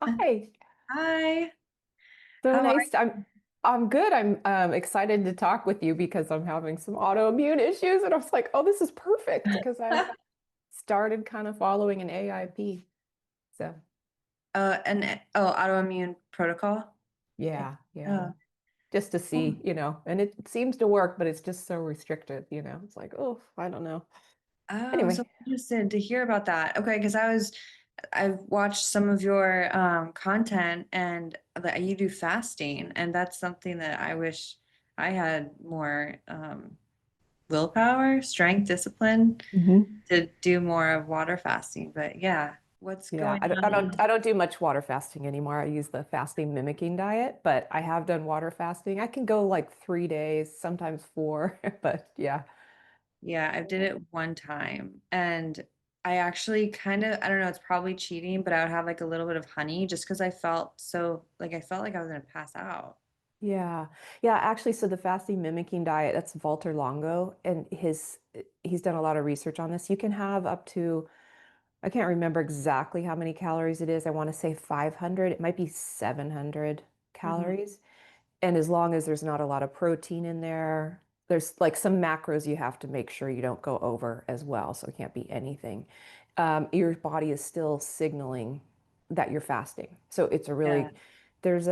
Hi. Hi, So how are nice. I'm good. I'm excited to talk with you because I'm having some autoimmune issues, and I was like, oh, this is perfect you? because I've started kind of following an AIP. So autoimmune protocol. yeah, yeah. Oh, Just to oh, see, and it seems to work, but it's just so restricted, It's like, oh, I don't know. so Anyway, interested to hear about that. Okay, because I've watched some of your content and that you do fasting, and that's something that I wish I had more willpower, strength, discipline hmm to do more of water fasting. But yeah, what's Yeah, going I don't, I don't, on? I don't do much water fasting anymore. I use the fasting mimicking diet, but I have done water fasting. I can go like 3 days, sometimes four, but yeah. Yeah, I did it one time and I actually I don't know, it's probably cheating, but I would have like a little bit of honey just because I felt like I was gonna pass out. Yeah. Yeah, actually, so the fasting mimicking diet, that's Walter Longo, and he's done a lot of research on this. You can have up to, I can't remember exactly how many calories it is. I want to say 500. It might be 700 Hmm. calories. And as long as there's not a lot of protein in there, there's like some macros you have to make sure you don't go over as well. So it can't be anything. Your body is still signaling that you're fasting. So it's a Yeah. really, there's,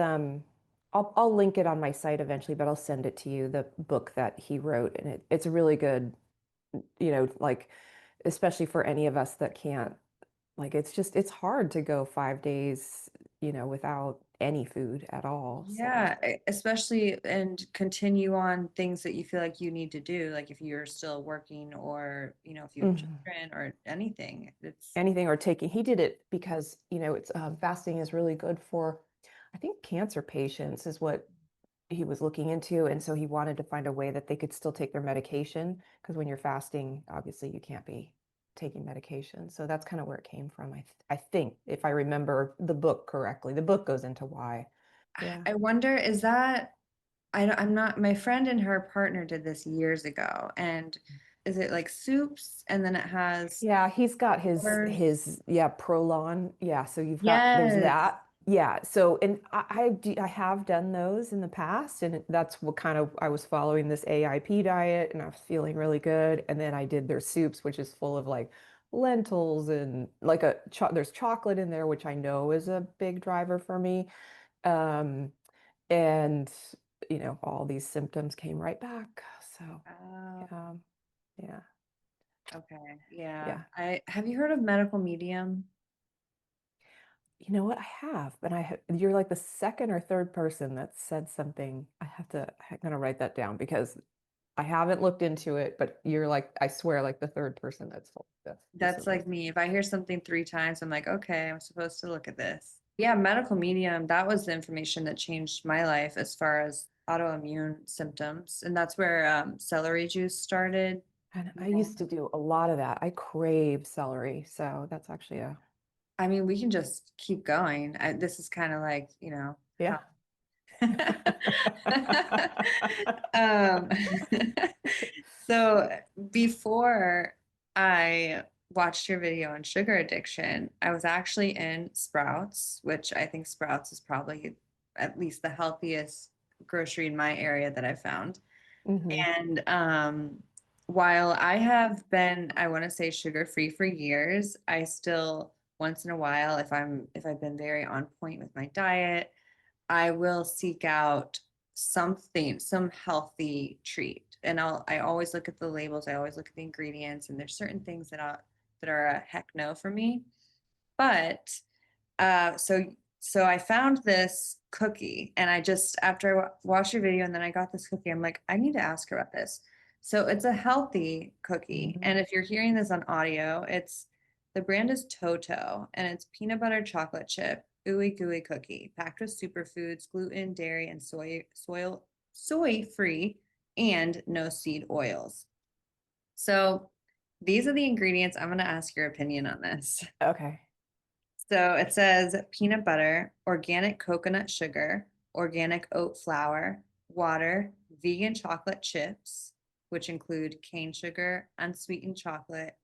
I'll link it on my site eventually, but I'll send it to you, the book that he wrote. And it's a really good, like, especially for any of us that can't, like, it's hard to go 5 days, without any food at all. So. Yeah, especially and continue on things that you feel like you need to do, like if you're still working or, if you have Mhm. children or anything. It's Anything or taking. He did it because, it's fasting is really good for, I think, cancer patients is what he was looking into. And so he wanted to find a way that they could still take their medication because when you're fasting, obviously you can't be taking medication. So that's kind of where it came from. I think if I remember the book correctly, the book goes into why. Yeah. I wonder, is that I'm not, my friend and her partner did this years ago. And is it like soups and then it has Yeah, he's got livers? yeah, Prolon. Yeah, so there's Yes. that. Yeah, so and I have done those in the past, and that's what kind of I was following this AIP diet, and I was feeling really good. And then I did their soups, which is full of like lentils and like there's chocolate in there, which I know is a big driver for me. Um, and all these symptoms came right back. So Oh, yeah, yeah, okay. Yeah. yeah. I have you heard of medical medium? You know what? I have, but you're like the second or third person that said something. I'm gonna write that down because I haven't looked into it, but you're like, I swear, like the third person that's told this That's of me. like me. If I hear something three times, I'm like, okay, I'm supposed to look at this. Yeah, medical medium, that was the information that changed my life as far as autoimmune symptoms. And that's where celery juice started. And I Yeah. used to do a lot of that. I crave celery, so that's actually a I mean, we can just keep going. This is kind of like, how yeah. Um, so before I watched your video on sugar addiction, I was actually in Sprouts, which I think Sprouts is probably at least the healthiest grocery in my area that I found. hmm And while I have been, I want to say sugar free for years, I still once in a while, if I've been very on point with my diet, I will seek out some healthy treat. And I always look at the labels, I always look at the ingredients, and there's certain things that are a heck no for me. But so I found this cookie, and I just after watched your video, and then I got this cookie. I'm like, I need to ask her about this. So it's a healthy cookie, hmm and if you're hearing this on audio, it's the brand is Toto, and it's peanut butter chocolate chip ooey gooey cookie packed with superfoods, gluten, dairy, and soy free, and no seed oils. So these are the ingredients. I'm going to ask your opinion on this. Okay. So it says peanut butter, organic coconut sugar, organic oat flour, water, vegan chocolate chips, which include cane sugar, unsweetened chocolate,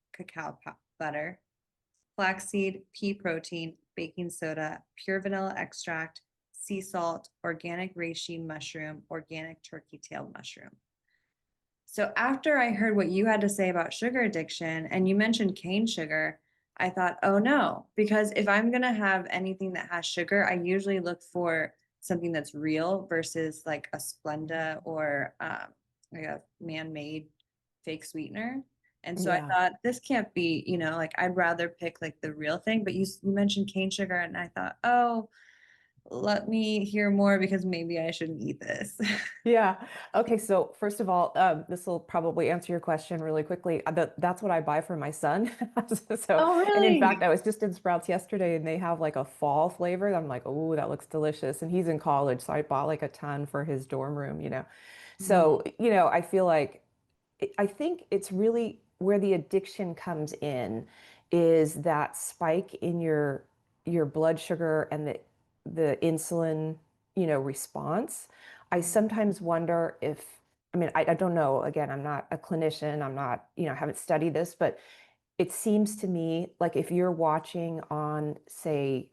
butter, flaxseed, pea protein, baking soda, pure vanilla extract, sea salt, organic reishi mushroom, organic turkey tailed mushroom. So after I heard what you had to say about sugar addiction and you mentioned cane sugar, I thought, oh no, because if I'm going to have anything that has sugar, I usually look for something that's real versus like a Splenda or like a man-made fake sweetener. And so I Yeah. thought this can't be, like I'd rather pick like the real thing. But you mentioned cane sugar, and I thought, oh, let me hear more because maybe I shouldn't eat this. Yeah. Okay. So first of all, this will probably answer your question really quickly. That's what I buy for my son. So, Oh, and in fact, really? I was just in Sprouts yesterday and they have like a fall flavor. I'm like, oh, that looks delicious. And he's in college, so I bought like a ton for his dorm room. So, Mm, I feel like I think it's really where the addiction comes in is that spike in your blood sugar and the insulin, response. I mm, sometimes wonder if, I mean, I don't know. Again, I'm not a clinician. I'm not, I haven't studied this, but it seems to me like if you're watching on, say,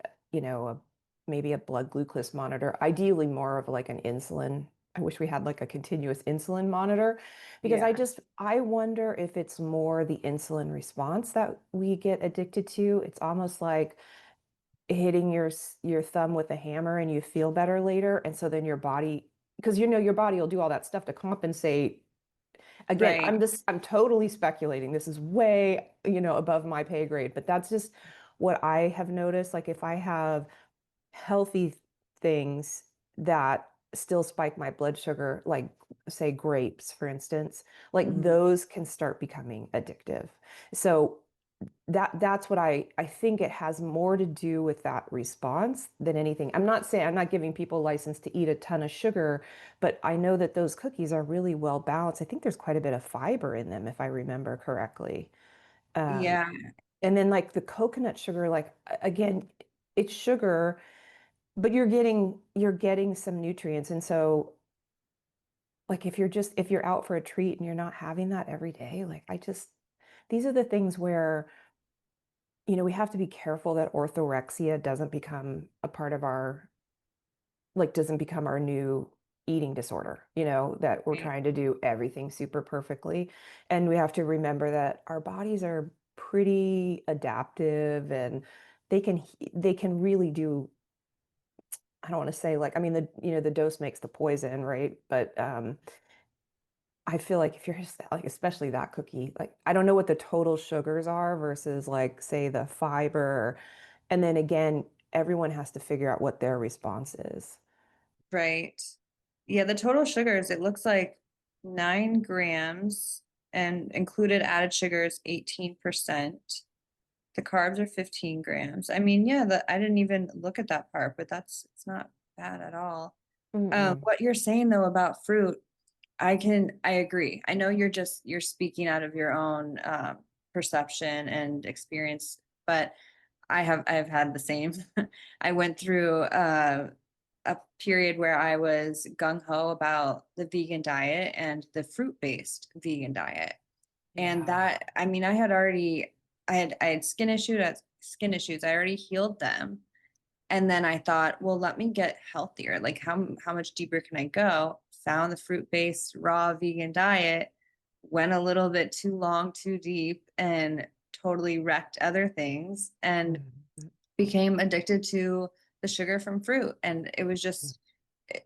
maybe a blood glucose monitor, ideally more of like an insulin. I wish we had like a continuous insulin monitor because yeah. I wonder if it's more the insulin response that we get addicted to. It's almost like hitting your thumb with a hammer and you feel better later. And so then your body, because your body will do all that stuff to compensate. Again, Right. I'm totally speculating. This is way, above my pay grade, but that's just what I have noticed. Like if I have healthy things that still spike my blood sugar, like say grapes, for instance, like Mhm. those can start becoming addictive. So that's what I think it has more to do with that response than anything. I'm not giving people license to eat a ton of sugar, but I know that those cookies are really well balanced. I think there's quite a bit of fiber in them, if I remember correctly. Um, Yeah. and then like the coconut sugar, like again, it's sugar, but you're getting some nutrients. And so like if you're out for a treat and you're not having that every day, like these are the things where we have to be careful that orthorexia doesn't become our new eating disorder, that we're Right. trying to do everything super perfectly. And we have to remember that our bodies are pretty adaptive and they can really do, I don't want to say like, I mean, the dose makes the poison, right? But I feel like if you're just like, especially that cookie, like I don't know what the total sugars are versus like say the fiber. And then again, everyone has to figure out what their response is. Right. Yeah, the total sugars, it looks like 9 grams and included added sugars 18%. The carbs are 15 grams. I mean, yeah, I didn't even look at that part, but it's not bad at all. Mm-mm. What you're saying though about fruit, I agree. I know you're speaking out of your own perception and experience, but I've had the same. I went through a period where I was gung ho about the vegan diet and the fruit based vegan diet, and Yeah. that I mean I had skin issues. I already healed them, and then I thought, well, let me get healthier. Like how much deeper can I go? Found the fruit-based raw vegan diet, went a little bit too long, too deep, and totally wrecked other things and Mhm. became addicted to the sugar from fruit. And it was just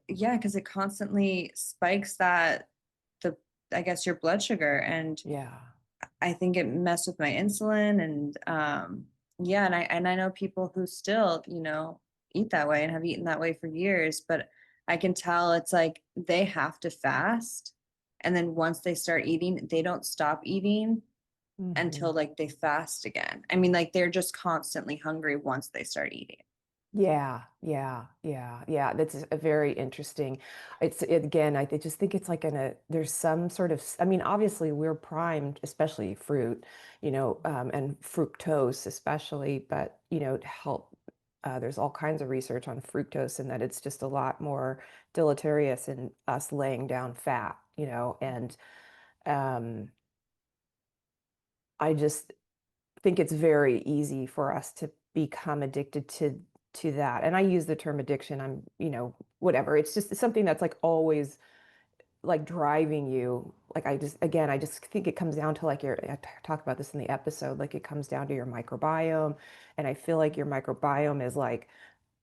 yeah, because it constantly spikes the I guess your blood sugar. And Yeah. I think it messed with my insulin and yeah, and I know people who still, eat that way and have eaten that way for years, but I can tell it's like they have to fast, and then once they start eating, they don't stop eating until Mhm. like they fast again. I mean, like they're just constantly hungry once they start eating. Yeah, yeah, yeah, yeah. That's a very interesting. Again, I just think it's like there's some sort of, I mean, obviously we're primed, especially fruit, and fructose especially, but, to help, there's all kinds of research on fructose and that it's just a lot more deleterious in us laying down fat, and um, I just, think it's very easy for us to become addicted to that. And I use the term addiction. I'm, whatever. It's just something that's like always like driving you. Like I just, again, I just think it comes down to like I talked about this in the episode, like it comes down to your microbiome. And I feel like your microbiome is like,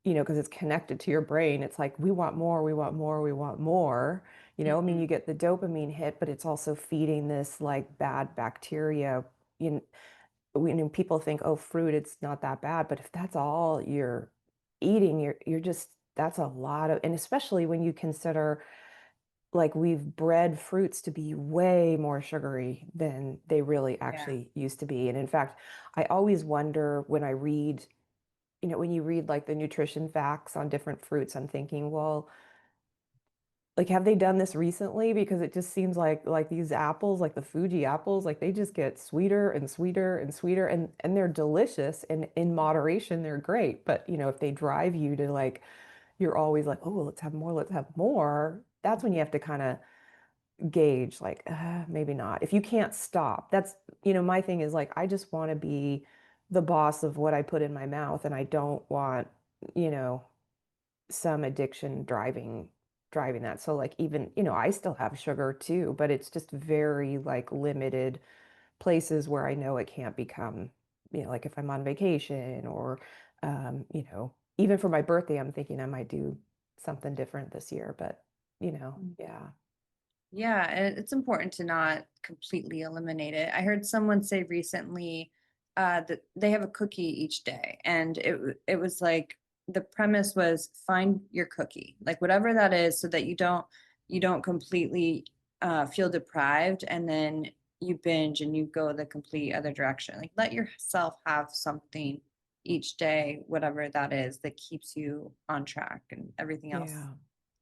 because it's connected to your brain. It's like, we want more, we want more, we want more. I mean, Mhm. you get the dopamine hit, but it's also feeding this like bad bacteria. You people think, oh, fruit, it's not that bad. But if that's all you're eating, you're just, that's a lot of, and especially when you consider like we've bred fruits to be way more sugary than they really Yeah. actually used to be. And in fact, I always wonder when I read, when you read like the nutrition facts on different fruits, I'm thinking, well, like have they done this recently? Because it just seems like these apples, like the Fuji apples, like they just get sweeter and sweeter and sweeter, and they're delicious, and in moderation they're great. But if they drive you to like, you're always like, oh, let's have more, let's have more. That's when you Mhm. have to kind of gauge like, maybe not. If you can't stop, that's, my thing is like, I just want to be the boss of what I put in my mouth, and I don't want, you know, some addiction driving that. So like even, I still have sugar too, but it's just very like limited places where I know it can't become, like if I'm on vacation or, even for my birthday, I'm thinking I might do something different this year, but yeah. Yeah, and it's important to not completely eliminate it. I heard someone say recently that they have a cookie each day, and it was like the premise was find your cookie, like whatever that is, so that you don't completely feel deprived, and then you binge and you go the complete other direction. Like let yourself have something each day, whatever that is, that keeps you on track and everything else Yeah.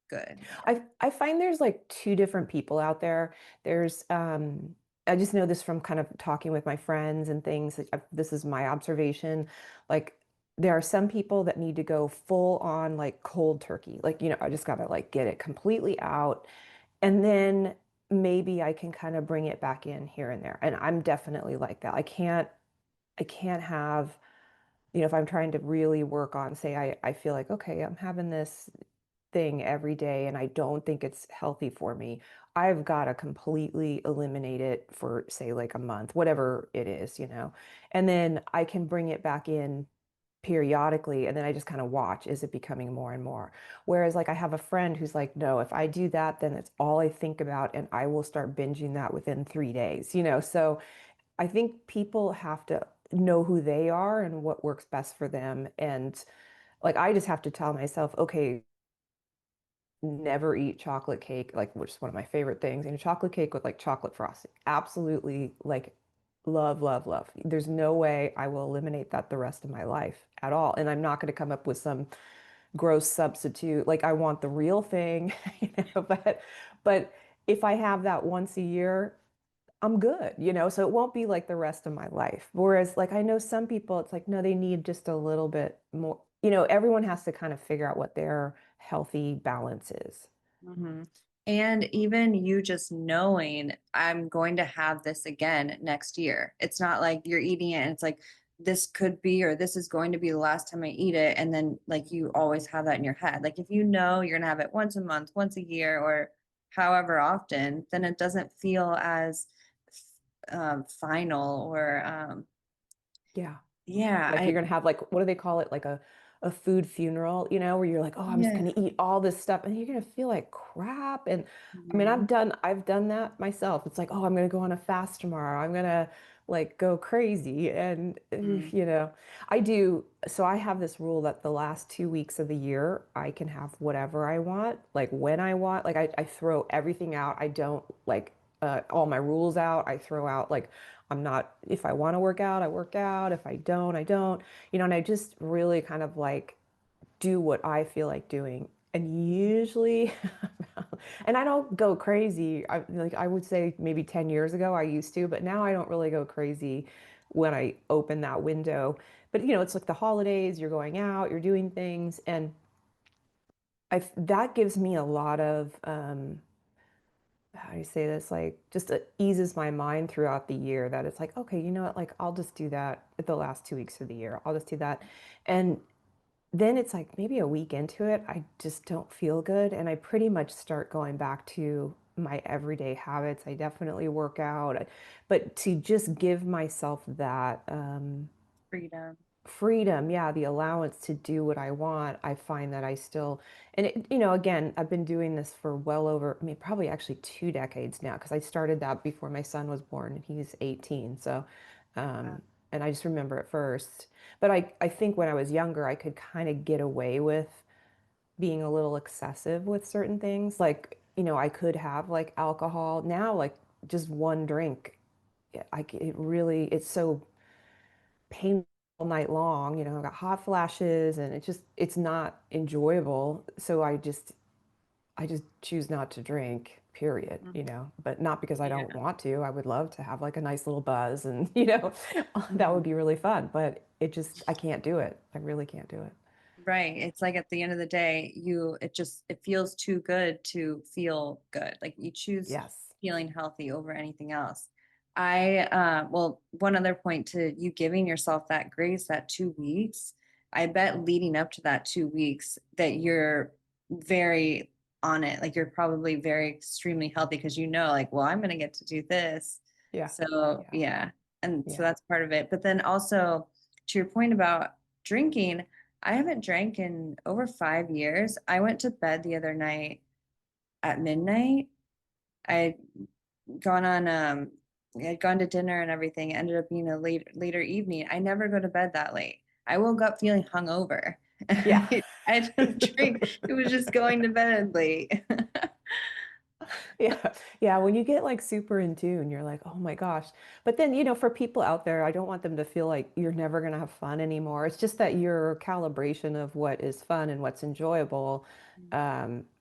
good. Yeah. I find there's like two different people out there. There's I just know this from kind of talking with my friends and things. This is my observation. Like there are some people that need to go full on like cold turkey. Like, I just gotta like get it completely out. And then maybe I can kind of bring it back in here and there. And I'm definitely like that. I can't have, if I'm trying to really work on, say I feel like, okay, I'm having this thing every day and I don't think it's healthy for me, I've got to completely eliminate it for, say, like a month, whatever it is. And then I can bring it back in periodically, and then I just kind of watch, is it becoming more and more? Whereas like I have a friend who's like, no, if I do that, then it's all I think about and I will start binging that within 3 days. So I think people have to know who they are and what works best for them. And like I just have to tell myself, okay, never eat chocolate cake, like which is one of my favorite things. And chocolate cake with like chocolate frosting. Absolutely like love, love, love. There's no way I will eliminate that the rest of my life at all. And I'm not going to come up with some gross substitute. Like I want the real thing, but if I have that once a year, I'm good. So it won't be like the rest of my life. Whereas, like, I know some people, it's like, no, they need just a little bit more. Everyone has to kind of figure out what their healthy balance is. Mhm. And even you just knowing I'm going to have this again next year. It's not like you're eating it and it's like this could be or this is going to be the last time I eat it. And then like you always have that in your head. Like if you know you're gonna have it once a month, once a year, or however often, then it doesn't feel as final or Yeah. yeah, Like you're I gonna have like, what do they call it? Like a food funeral, where you're like, oh, I'm just yeah. gonna eat all this stuff, and you're gonna feel like crap. And I mean, I've Mhm. done I've done that myself. It's like, oh, I'm gonna go on a fast tomorrow. I'm gonna like go crazy. And Mhm. I do. So I have this rule that the last 2 weeks of the year, I can have whatever I want, like when I want. Like I throw everything out. I don't like all my rules out. I throw out like I'm not, if I want to work out, I work out. If I don't, I don't. And I just really kind of like do what I feel like doing. And usually, and I don't go crazy. I would say maybe 10 years ago I used to, but now I don't really go crazy when I open that window. But it's like the holidays, you're going out, you're doing things, and that gives me a lot of how do you say this? Like, just eases my mind throughout the year that it's like, okay, you know what? Like, I'll just do that at the last 2 weeks of the year. I'll just do that. And then it's like maybe a week into it, I just don't feel good. And I pretty much start going back to my everyday habits. I definitely work out, but to just give myself that Freedom. freedom, yeah, the allowance to do what I want, I find that I still, and it, again, I've been doing this for well over, I mean, probably actually 2 decades now, because I started that before my son was born and he's 18. So, Uh, um, and I just remember at first, but I think when I was younger, I could kind of get away with being a little excessive with certain things. Like, I could have like alcohol. Now, like just one drink, it really, it's so painful all night long. I've got hot flashes and it's not enjoyable. So I just choose not to drink, period, mhm. but not because I don't Yeah. want to. I would love to have like a nice little buzz and, that would Mhm. be really fun, but I can't do it. I really can't do it. Right. It's like at the end of the day, it feels too good to feel good. Like you choose Yes. feeling healthy over anything else. Well, one other point to you giving yourself that grace, that 2 weeks, I bet leading up to that 2 weeks that you're very on it. Like you're probably very extremely healthy because like, well, I'm going to get to do this. Yeah. So, Yeah. yeah. And so Yeah. that's part of it. But then also to your point about drinking, I haven't drank in over 5 years. I went to bed the other night at midnight. I'd gone on I'd gone to dinner and everything. It ended up being a later evening. I never go to bed that late. I woke up feeling hungover. Yeah. I didn't drink. It was just going to bed late. Yeah. Yeah. When you get like super in tune, you're like, oh my gosh. But then, for people out there, I don't want them to feel like you're never going to have fun anymore. It's just that your calibration of what is fun and what's enjoyable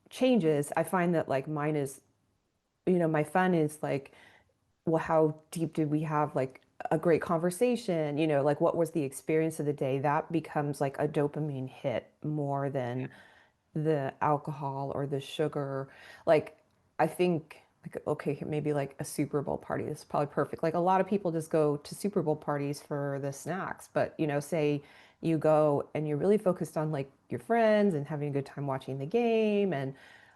changes. I find that like mine is, my fun is like, well, how deep did we have like a great conversation? Like what was the experience of the day? That becomes like a dopamine hit more than the alcohol or the sugar. Like, I think, like, okay, maybe like a Super Bowl party. This is probably perfect. Like, a lot of people just go to Super Bowl parties for the snacks, but, say you go and you're really focused on like your friends and having a good time watching the game, and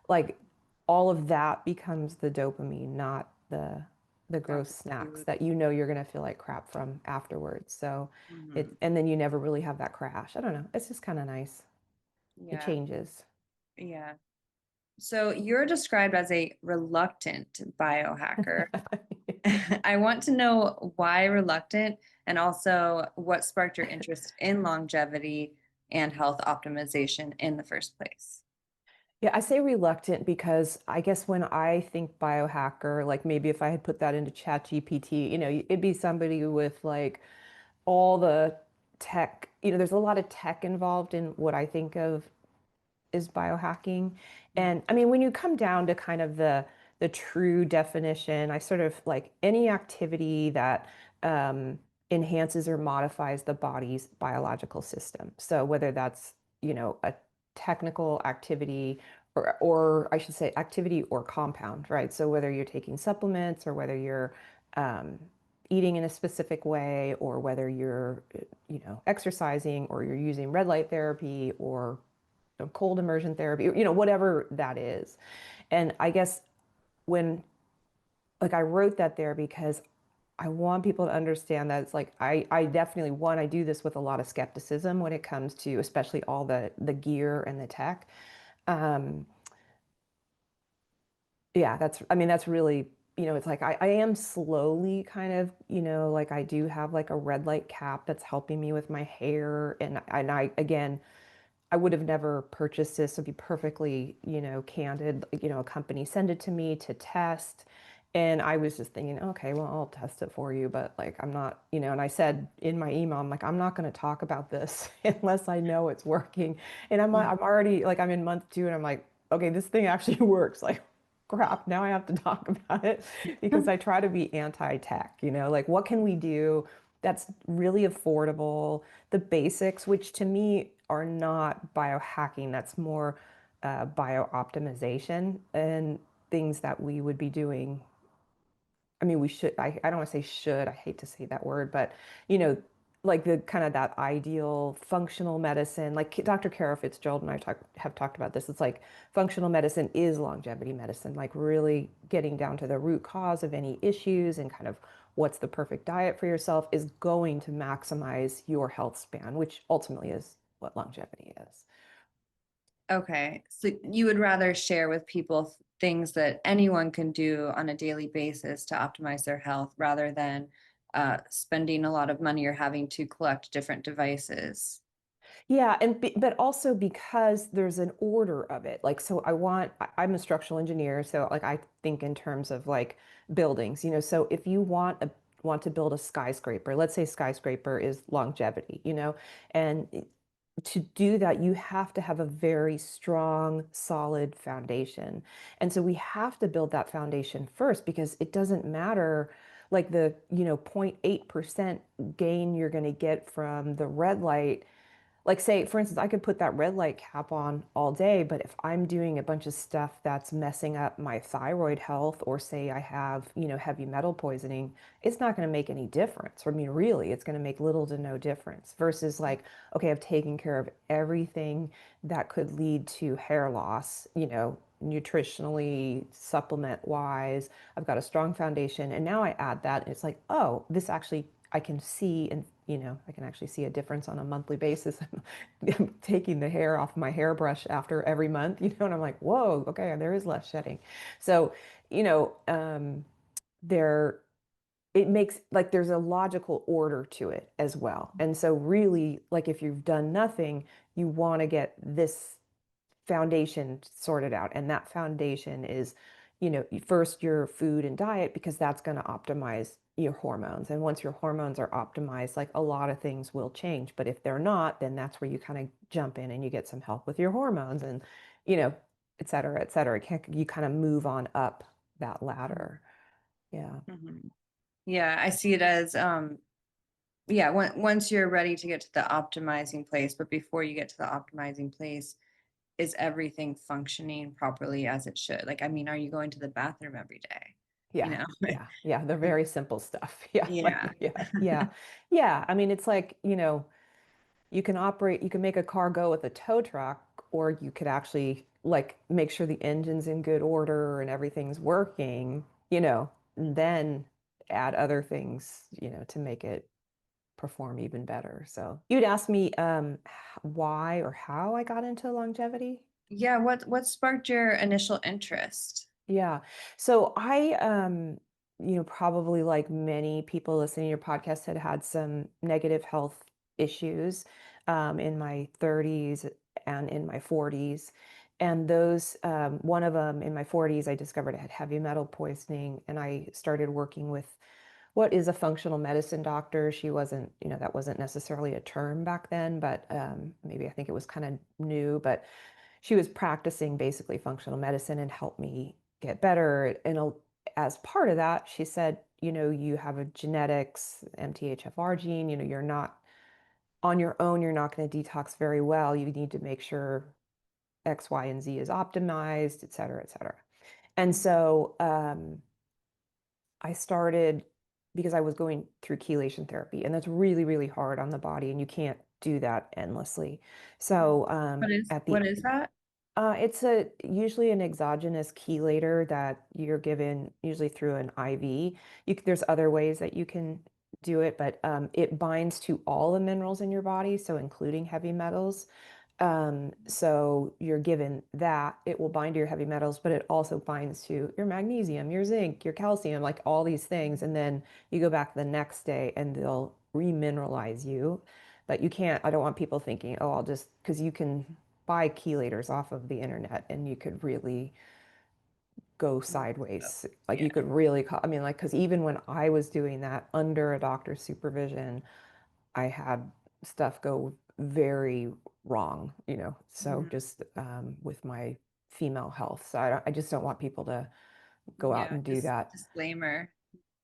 like all of that becomes the dopamine, not the Not gross the snacks food. that you're going to feel like crap from afterwards. So Mhm. and then you never really have that crash. I don't know. It's just kind of nice. It Yeah. changes. Yeah. So you're described as a reluctant biohacker. I want to know why reluctant and also what sparked your interest in longevity and health optimization in the first place. Yeah, I say reluctant because I guess when I think biohacker, like maybe if I had put that into Chat GPT, it'd be somebody with like all the tech, there's a lot of tech involved in what I think of is biohacking. Mhm. And I mean, when you come down to kind of the true definition, I sort of like any activity that enhances or modifies the body's biological system. So whether that's, a technical activity or I should say activity or compound, right? So whether you're taking supplements or whether you're um, eating in a specific way or whether you're, exercising or you're using red light therapy or cold immersion therapy, whatever that is. And I guess when, like, I wrote that there because I want people to understand that it's like, I definitely, one, I do this with a lot of skepticism when it comes to especially all the gear and the tech. Um, yeah, I mean, that's really, it's like I am slowly kind of, like I do have like a red light cap that's helping me with my hair. And I again, I would have never purchased this to be perfectly, candid. A company sent it to me to test. And I was just thinking, okay, well, I'll test it for you. But like, I'm not, and I said in my email, I'm like, I'm not going to talk about this unless I know it's working. And I'm already like, I'm in month 2 and I'm like, okay, this thing actually works. Like, crap, now I have to talk about it because I try to be anti-tech, like what can we do that's really affordable, the basics, which to me are not biohacking, that's more bio optimization. And things that we would be doing. I mean, we should, I don't want to say should, I hate to say that word, but you know, like the kind of that ideal functional medicine, like Dr. Kara Fitzgerald and I have talked about this. It's like functional medicine is longevity medicine, like really getting down to the root cause of any issues and kind of what's the perfect diet for yourself is going to maximize your health span, which ultimately is what longevity is. Okay. So you would rather share with people things that anyone can do on a daily basis to optimize their health rather than spending a lot of money or having to collect different devices. Yeah, and but also because there's an order of it. Like, so I'm a structural engineer, so like I think in terms of like buildings, you know. So if you want to build a skyscraper, let's say skyscraper is longevity, you know, and to do that, you have to have a very strong, solid foundation. And so we have to build that foundation first because it doesn't matter like the, you know, 0.8% gain you're going to get from the red light, like say for instance I could put that red light cap on all day, but if I'm doing a bunch of stuff that's messing up my thyroid health, or say I have, you know, heavy metal poisoning, it's not going to make any difference. I mean, really, it's going to make little to no difference versus like, okay, I've taken care of everything that could lead to hair loss, you know, nutritionally, supplement wise. I've got a strong foundation, and now I add that and it's like, oh, this actually I can see, and you know, I can actually see a difference on a monthly basis. I'm taking the hair off my hairbrush after every month, you know, and I'm like, whoa, okay, there is less shedding. So, you know, there, it makes like there's a logical order to it as well. And so really, like if you've done nothing, you want to get this foundation sorted out. And that foundation is, you know, first your food and diet, because that's going to optimize your hormones. And once your hormones are optimized, like a lot of things will change. But if they're not, then that's where you kind of jump in and you get some help with your hormones and, you know, et cetera, et cetera. You kind of move on up that ladder. Yeah. Mhm. Yeah, I see it as yeah, once you're ready to get to the optimizing place, but before you get to the optimizing place, is everything functioning properly as it should? Like, I mean, are you going to the bathroom every day? You Yeah. know? Yeah. Yeah. They're very simple stuff. Yeah. Yeah. Like, yeah. Yeah. Yeah. I mean, it's like, you know, you can make a car go with a tow truck, or you could actually like make sure the engine's in good order and everything's working, you know, and then add other things, you know, to make it perform even better. So you'd ask me why or how I got into longevity. Yeah, what sparked your initial interest? Yeah. So you know, probably like many people listening to your podcast had had some negative health issues in my 30s and in my 40s. And those, one of them in my 40s, I discovered I had heavy metal poisoning, and I started working with what is a functional medicine doctor. She wasn't, you know, that wasn't necessarily a term back then, but maybe I think it was kind of new, but she was practicing basically functional medicine and helped me get better. And as part of that, she said, you know, you have a genetics MTHFR gene, you know, you're not on your own, you're not going to detox very well. You need to make sure X, Y, and Z is optimized, et cetera, et cetera. And Mhm. so I started because I was going through chelation therapy, and that's really, really hard on the body, and you can't do that endlessly. So at What the is that? it's a usually an exogenous chelator that you're given usually through an IV. There's other ways that you can do it, but it binds to all the minerals in your body, so including heavy metals. So you're given that, it will bind to your heavy metals, but it also binds to your magnesium, your zinc, your calcium, like all these things. And then you go back the next day and they'll remineralize you. But you can't, I don't want people thinking, oh, I'll just, because you can buy chelators off of the internet and you could really go Stuff. sideways. Like Yeah. you could really, I mean, like, because even when I was doing that under a doctor's supervision, I had stuff go very wrong, you know. So Mhm. just with my female health. So I just don't want people to go out Yeah, and do just that. disclaimer.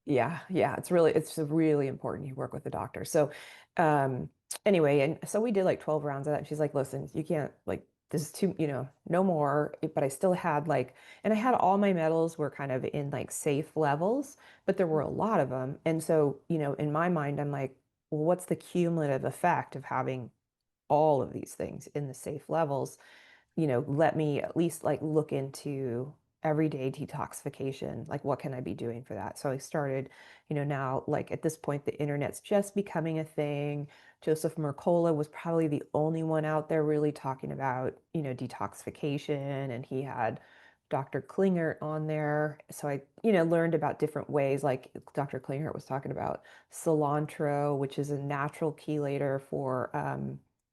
Yeah, yeah, it's really important you work with a doctor. So um anyway, and so we did like 12 rounds of that. And she's like, listen, you can't like this is too, no more. But I still had like, and I had all my metals were kind of in like safe levels, but there were a lot of them. And so, in my mind, I'm like, well, what's the cumulative effect of having all of these things in the safe levels? Let me at least like look into everyday detoxification. Like, what can I be doing for that? So I started, now like at this point, the internet's just becoming a thing. Joseph Mercola was probably the only one out there really talking about, detoxification, and he had Dr. Klingert on there. So I, learned about different ways. Like Dr. Klingert was talking about cilantro, which is a natural chelator for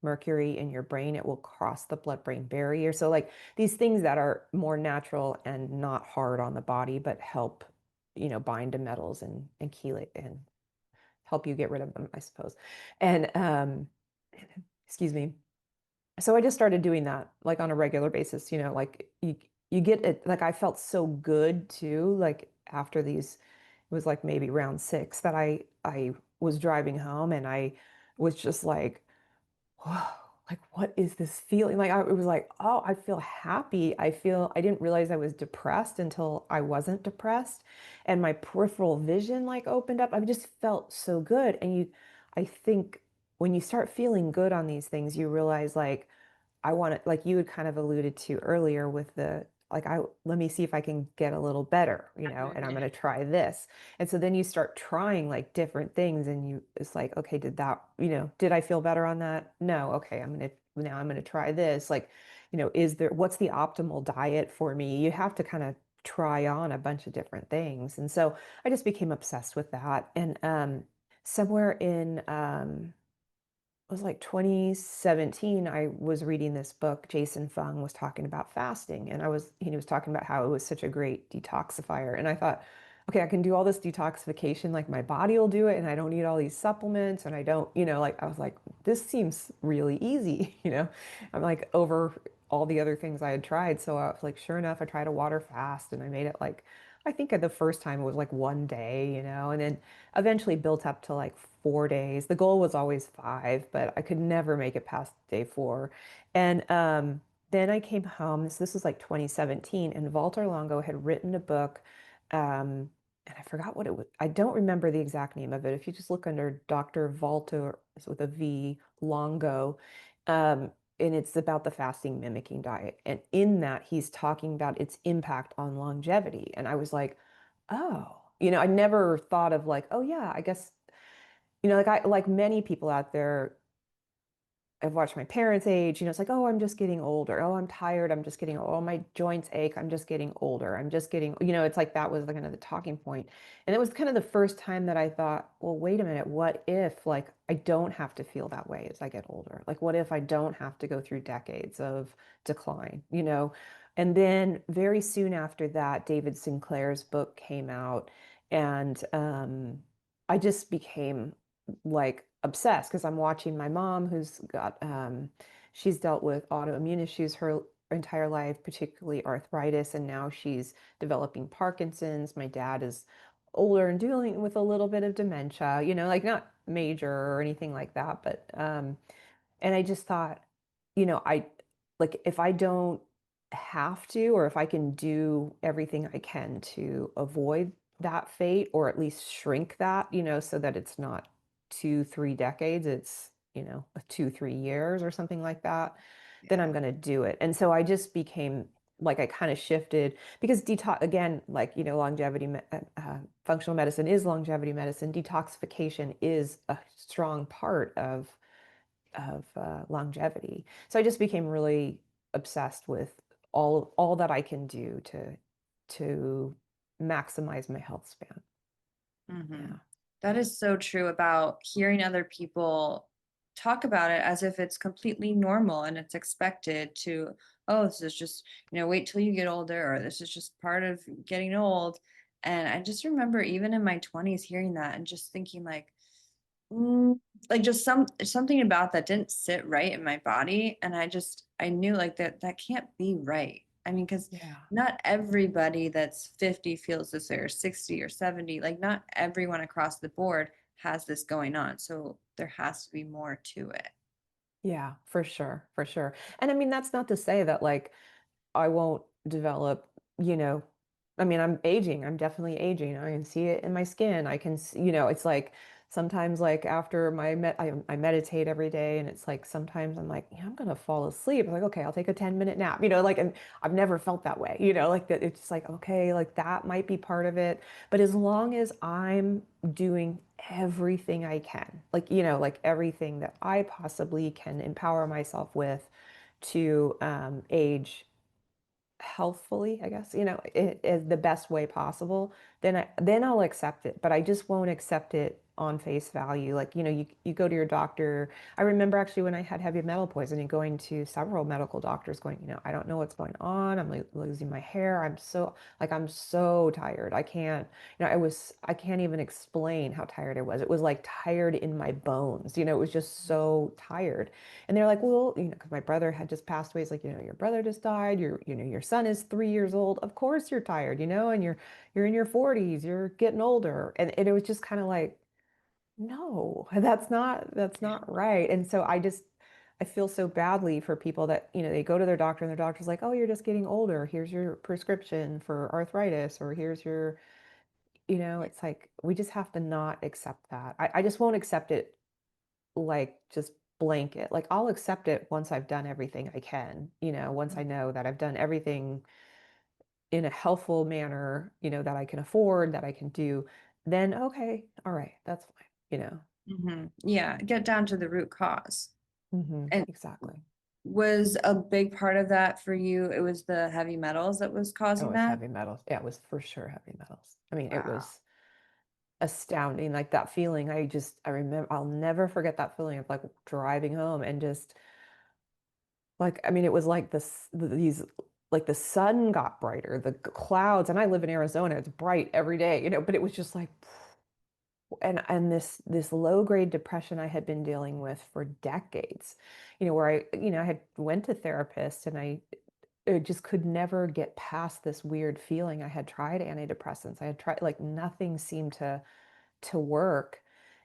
mercury in your brain. It will cross the blood-brain barrier. So like these things that are more natural and not hard on the body, but help, bind to metals and chelate and help you get rid of them, I suppose. And excuse me. So I just started doing that like on a regular basis, like you get it. Like I felt so good too, like after these, it was like maybe round 6 that I was driving home and I was just like, whoa, like what is this feeling? Like it was like, oh, I feel happy. I didn't realize I was depressed until I wasn't depressed. And my peripheral vision like opened up. I just felt so good. And I think when you start feeling good on these things, you realize like, I want to, like you had kind of alluded to earlier with the, like, let me see if I can get a little better, and I'm going to try this. And so then you start trying like different things and it's like, okay, did I feel better on that? No. Okay. Now I'm going to try this. Like, what's the optimal diet for me? You have to kind of try on a bunch of different things. And so I just became obsessed with that. And, somewhere in, it was like 2017, I was reading this book. Jason Fung was talking about fasting, and he was talking about how it was such a great detoxifier. And I thought, okay, I can do all this detoxification, like my body will do it, and I don't need all these supplements, and I don't, like I was like, this seems really easy, I'm like over all the other things I had tried. So I was like, sure enough, I tried a water fast, and I made it like, I think the first time it was like one day, and then eventually built up to like 4 days. The goal was always 5, but I could never make it past day 4. And then I came home. This was like 2017, and Walter Longo had written a book. And I forgot what it was. I don't remember the exact name of it. If you just look under Dr. Walter with a V, Longo, and it's about the fasting mimicking diet. And in that, he's talking about its impact on longevity. And I was like, oh, I never thought of like, oh yeah, I guess, like many people out there, I've watched my parents age, it's like, oh, I'm just getting older. Oh, I'm tired. I'm just getting, oh, my joints ache. I'm just getting older. I'm just getting, it's like that was kind of the talking point. And it was kind of the first time that I thought, well, wait a minute, what if like I don't have to feel that way as I get older? Like, what if I don't have to go through decades of decline, And then very soon after that, David Sinclair's book came out, and I just became like obsessed because I'm watching my mom who's got she's dealt with autoimmune issues her entire life, particularly arthritis, and now she's developing Parkinson's. My dad is older and dealing with a little bit of dementia, like not major or anything like that, but and I just thought, I like if I don't have to, or if I can do everything I can to avoid that fate, or at least shrink that, so that it's not 2, 3 decades, it's, 2, 3 years or something like that, then I'm Yeah. going to do it. And so I just became like, I kind of shifted because detox, again, like, functional medicine is longevity medicine. Detoxification is a strong part of longevity. So I just became really obsessed with all that I can do to maximize my health span. Hmm. Yeah. That is so true about hearing other people talk about it as if it's completely normal and it's expected to, oh, this is just, wait till you get older, or this is just part of getting old. And I just remember even in my 20s hearing that and just thinking like, Mm, like just something about that didn't sit right in my body, and I knew like that can't be right. I mean, because Yeah. not everybody that's 50 feels this way, or 60 or 70. Like not everyone across the board has this going on. So there has to be more to it. Yeah, for sure, for sure. And I mean, that's not to say that like I won't develop, you know, I mean, I'm aging. I'm definitely aging. I can see it in my skin. I can, it's like sometimes like after I meditate every day and it's like sometimes I'm like, yeah, I'm gonna fall asleep. I'm like, okay, I'll take a 10-minute nap, like, and I've never felt that way, like that it's just like, okay, like that might be part of it. But as long as I'm doing everything I can, like, like everything that I possibly can empower myself with to age healthfully, I guess, is the best way possible, then I'll accept it. But I just won't accept it on face value. Like, you go to your doctor. I remember actually when I had heavy metal poisoning, going to several medical doctors going, I don't know what's going on. I'm like losing my hair. I'm so tired. I can't even explain how tired I was. It was like tired in my bones. It was just so tired. And they're like, well, because my brother had just passed away. It's like, your brother just died. Your son is 3 years old. Of course you're tired, and you're in your 40s. You're getting older. And it was just kind of like, no, that's not right. And so I feel so badly for people that, they go to their doctor and their doctor's like, oh, you're just getting older. Here's your prescription for arthritis, or here's your, Yeah. it's like we just have to not accept that. I just won't accept it like just blanket. Like I'll accept it once I've done everything I can, once I know that I've done everything in a healthful manner, that I can afford, that I can do, then okay, all right, that's fine. Yeah, get down to the root cause. And Exactly. was a big part of that for you? It was the heavy metals that was Oh, causing it's that? heavy metals. Yeah, it was for sure heavy metals. I mean, it Wow. was astounding. Like that feeling, I remember, I'll never forget that feeling of like driving home and just like, I mean, it was like these, like the sun got brighter, the clouds, and I live in Arizona, it's bright every day, but it was just like, and this low grade depression I had been dealing with for decades, where I had went to therapists and I just could never get past this weird feeling. I had tried antidepressants. I had tried, like nothing seemed to work.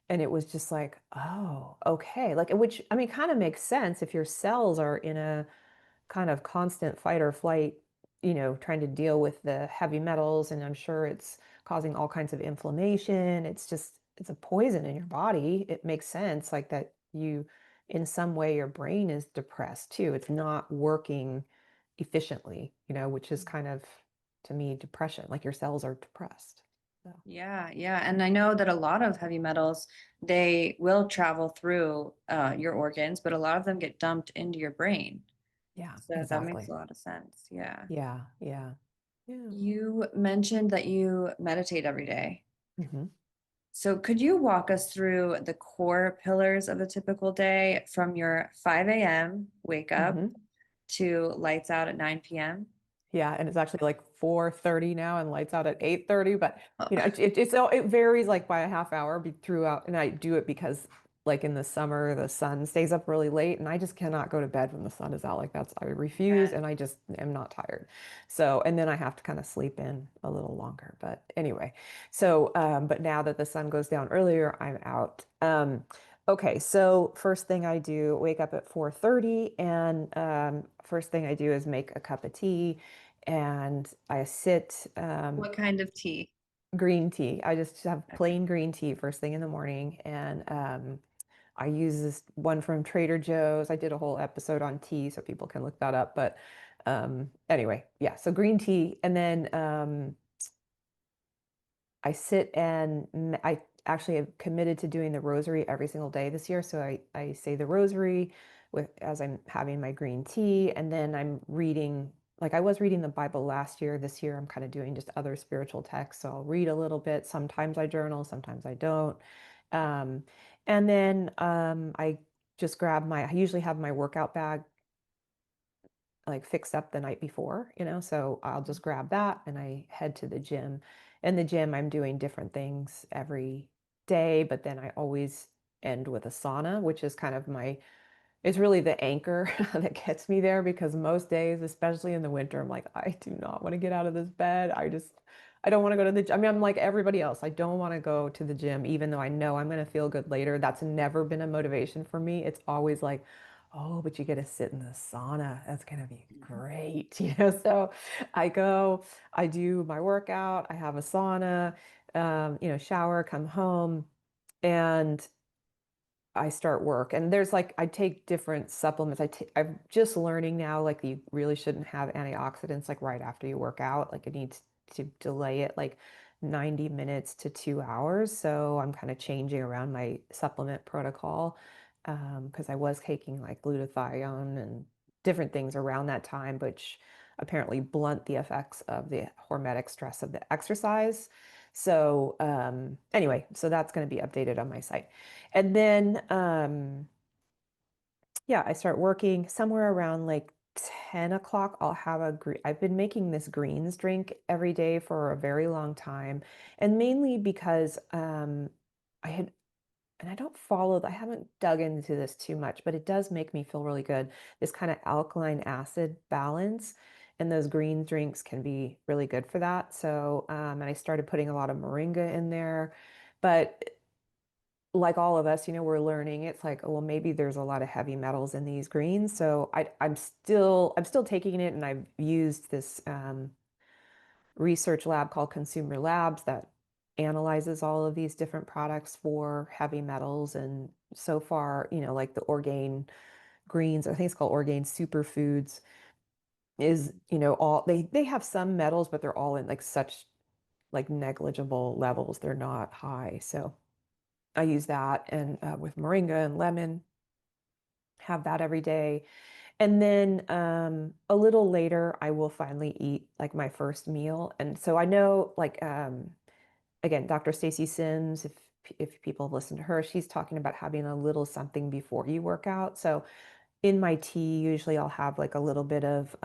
And it was just like, oh, okay. Like, which I mean, kind of makes sense if your cells are in a kind of constant fight or flight, trying to deal with the heavy metals. And I'm sure it's causing all kinds of inflammation. It's a poison in your body. It makes sense, like that in some way, your brain is depressed too. It's not working efficiently, which is kind of, to me, depression, like your cells are depressed. So, Yeah, yeah. And I know that a lot of heavy metals, they will travel through your organs, but a lot of them get dumped into your brain. yeah, So that makes a exactly. lot of sense. Yeah. Yeah, yeah, yeah. You mentioned that you meditate every day. Hmm. So could you walk us through the core pillars of a typical day from your 5 a.m. wake up Hmm. to lights out at 9 p.m.? Yeah, and it's actually like 4:30 now and lights out at 8:30, but Oh, it varies like by a half hour throughout, and I do it because like in the summer the sun stays up really late and I just cannot go to bed when the sun is out. Like I refuse, yeah. and I just am not tired. So, and then I have to kind of sleep in a little longer. But anyway, so but now that the sun goes down earlier, I'm out. Okay, so first thing I do, wake up at 4:30, and first thing I do is make a cup of tea, and I sit, What kind of tea? green tea. I just have Okay. plain green tea first thing in the morning, and I use this one from Trader Joe's. I did a whole episode on tea, so people can look that up. But anyway, yeah. So green tea, and then I sit and I actually have committed to doing the rosary every single day this year. So I say the rosary as I'm having my green tea, and then I'm reading, like I was reading the Bible last year. This year I'm kind of doing just other spiritual texts. So I'll read a little bit. Sometimes I journal, sometimes I don't. Um, and then I just I usually have my workout bag like fixed up the night before, so I'll just grab that and I head to the gym. In the gym, I'm doing different things every day, but then I always end with a sauna, which is kind of it's really the anchor that gets me there, because most days, especially in the winter, I'm like, I do not want to get out of this bed. I don't want to go to the gym. I mean, I'm like everybody else. I don't want to go to the gym, even though I know I'm going to feel good later. That's never been a motivation for me. It's always like, Oh, but you get to sit in the sauna. That's gonna be great. So I go, I do my workout, I have a sauna, shower, come home, and I start work. And there's like I take different supplements. I'm just learning now like you really shouldn't have antioxidants like right after you work out. Like it needs to delay it like 90 minutes to 2 hours. So I'm kind of changing around my supplement protocol because I was taking like glutathione and different things around that time, which apparently blunt the effects of the hormetic stress of the exercise. So anyway, so that's going to be updated on my site. And then, yeah, I start working somewhere around like 10 o'clock. I'll have I've been making this greens drink every day for a very long time. And mainly because I had, and I haven't dug into this too much, but it does make me feel really good. This kind of alkaline acid balance. And those green drinks can be really good for that. So, and I started putting a lot of moringa in there. But like all of us, we're learning. It's like, oh, well, maybe there's a lot of heavy metals in these greens. So I'm still taking it, and I've used this research lab called Consumer Labs that analyzes all of these different products for heavy metals. And so far, like the Orgain greens, I think it's called Orgain Superfoods, is, all they have some metals, but they're all in like such like negligible levels. They're not high. So I use that and with moringa and lemon, have that every day. And then a little later, I will finally eat like my first meal. And so I know, like, again, Dr. Stacy Sims, if people have listened to her, she's talking about having a little something before you work out. So in my tea, usually I'll have like a little bit of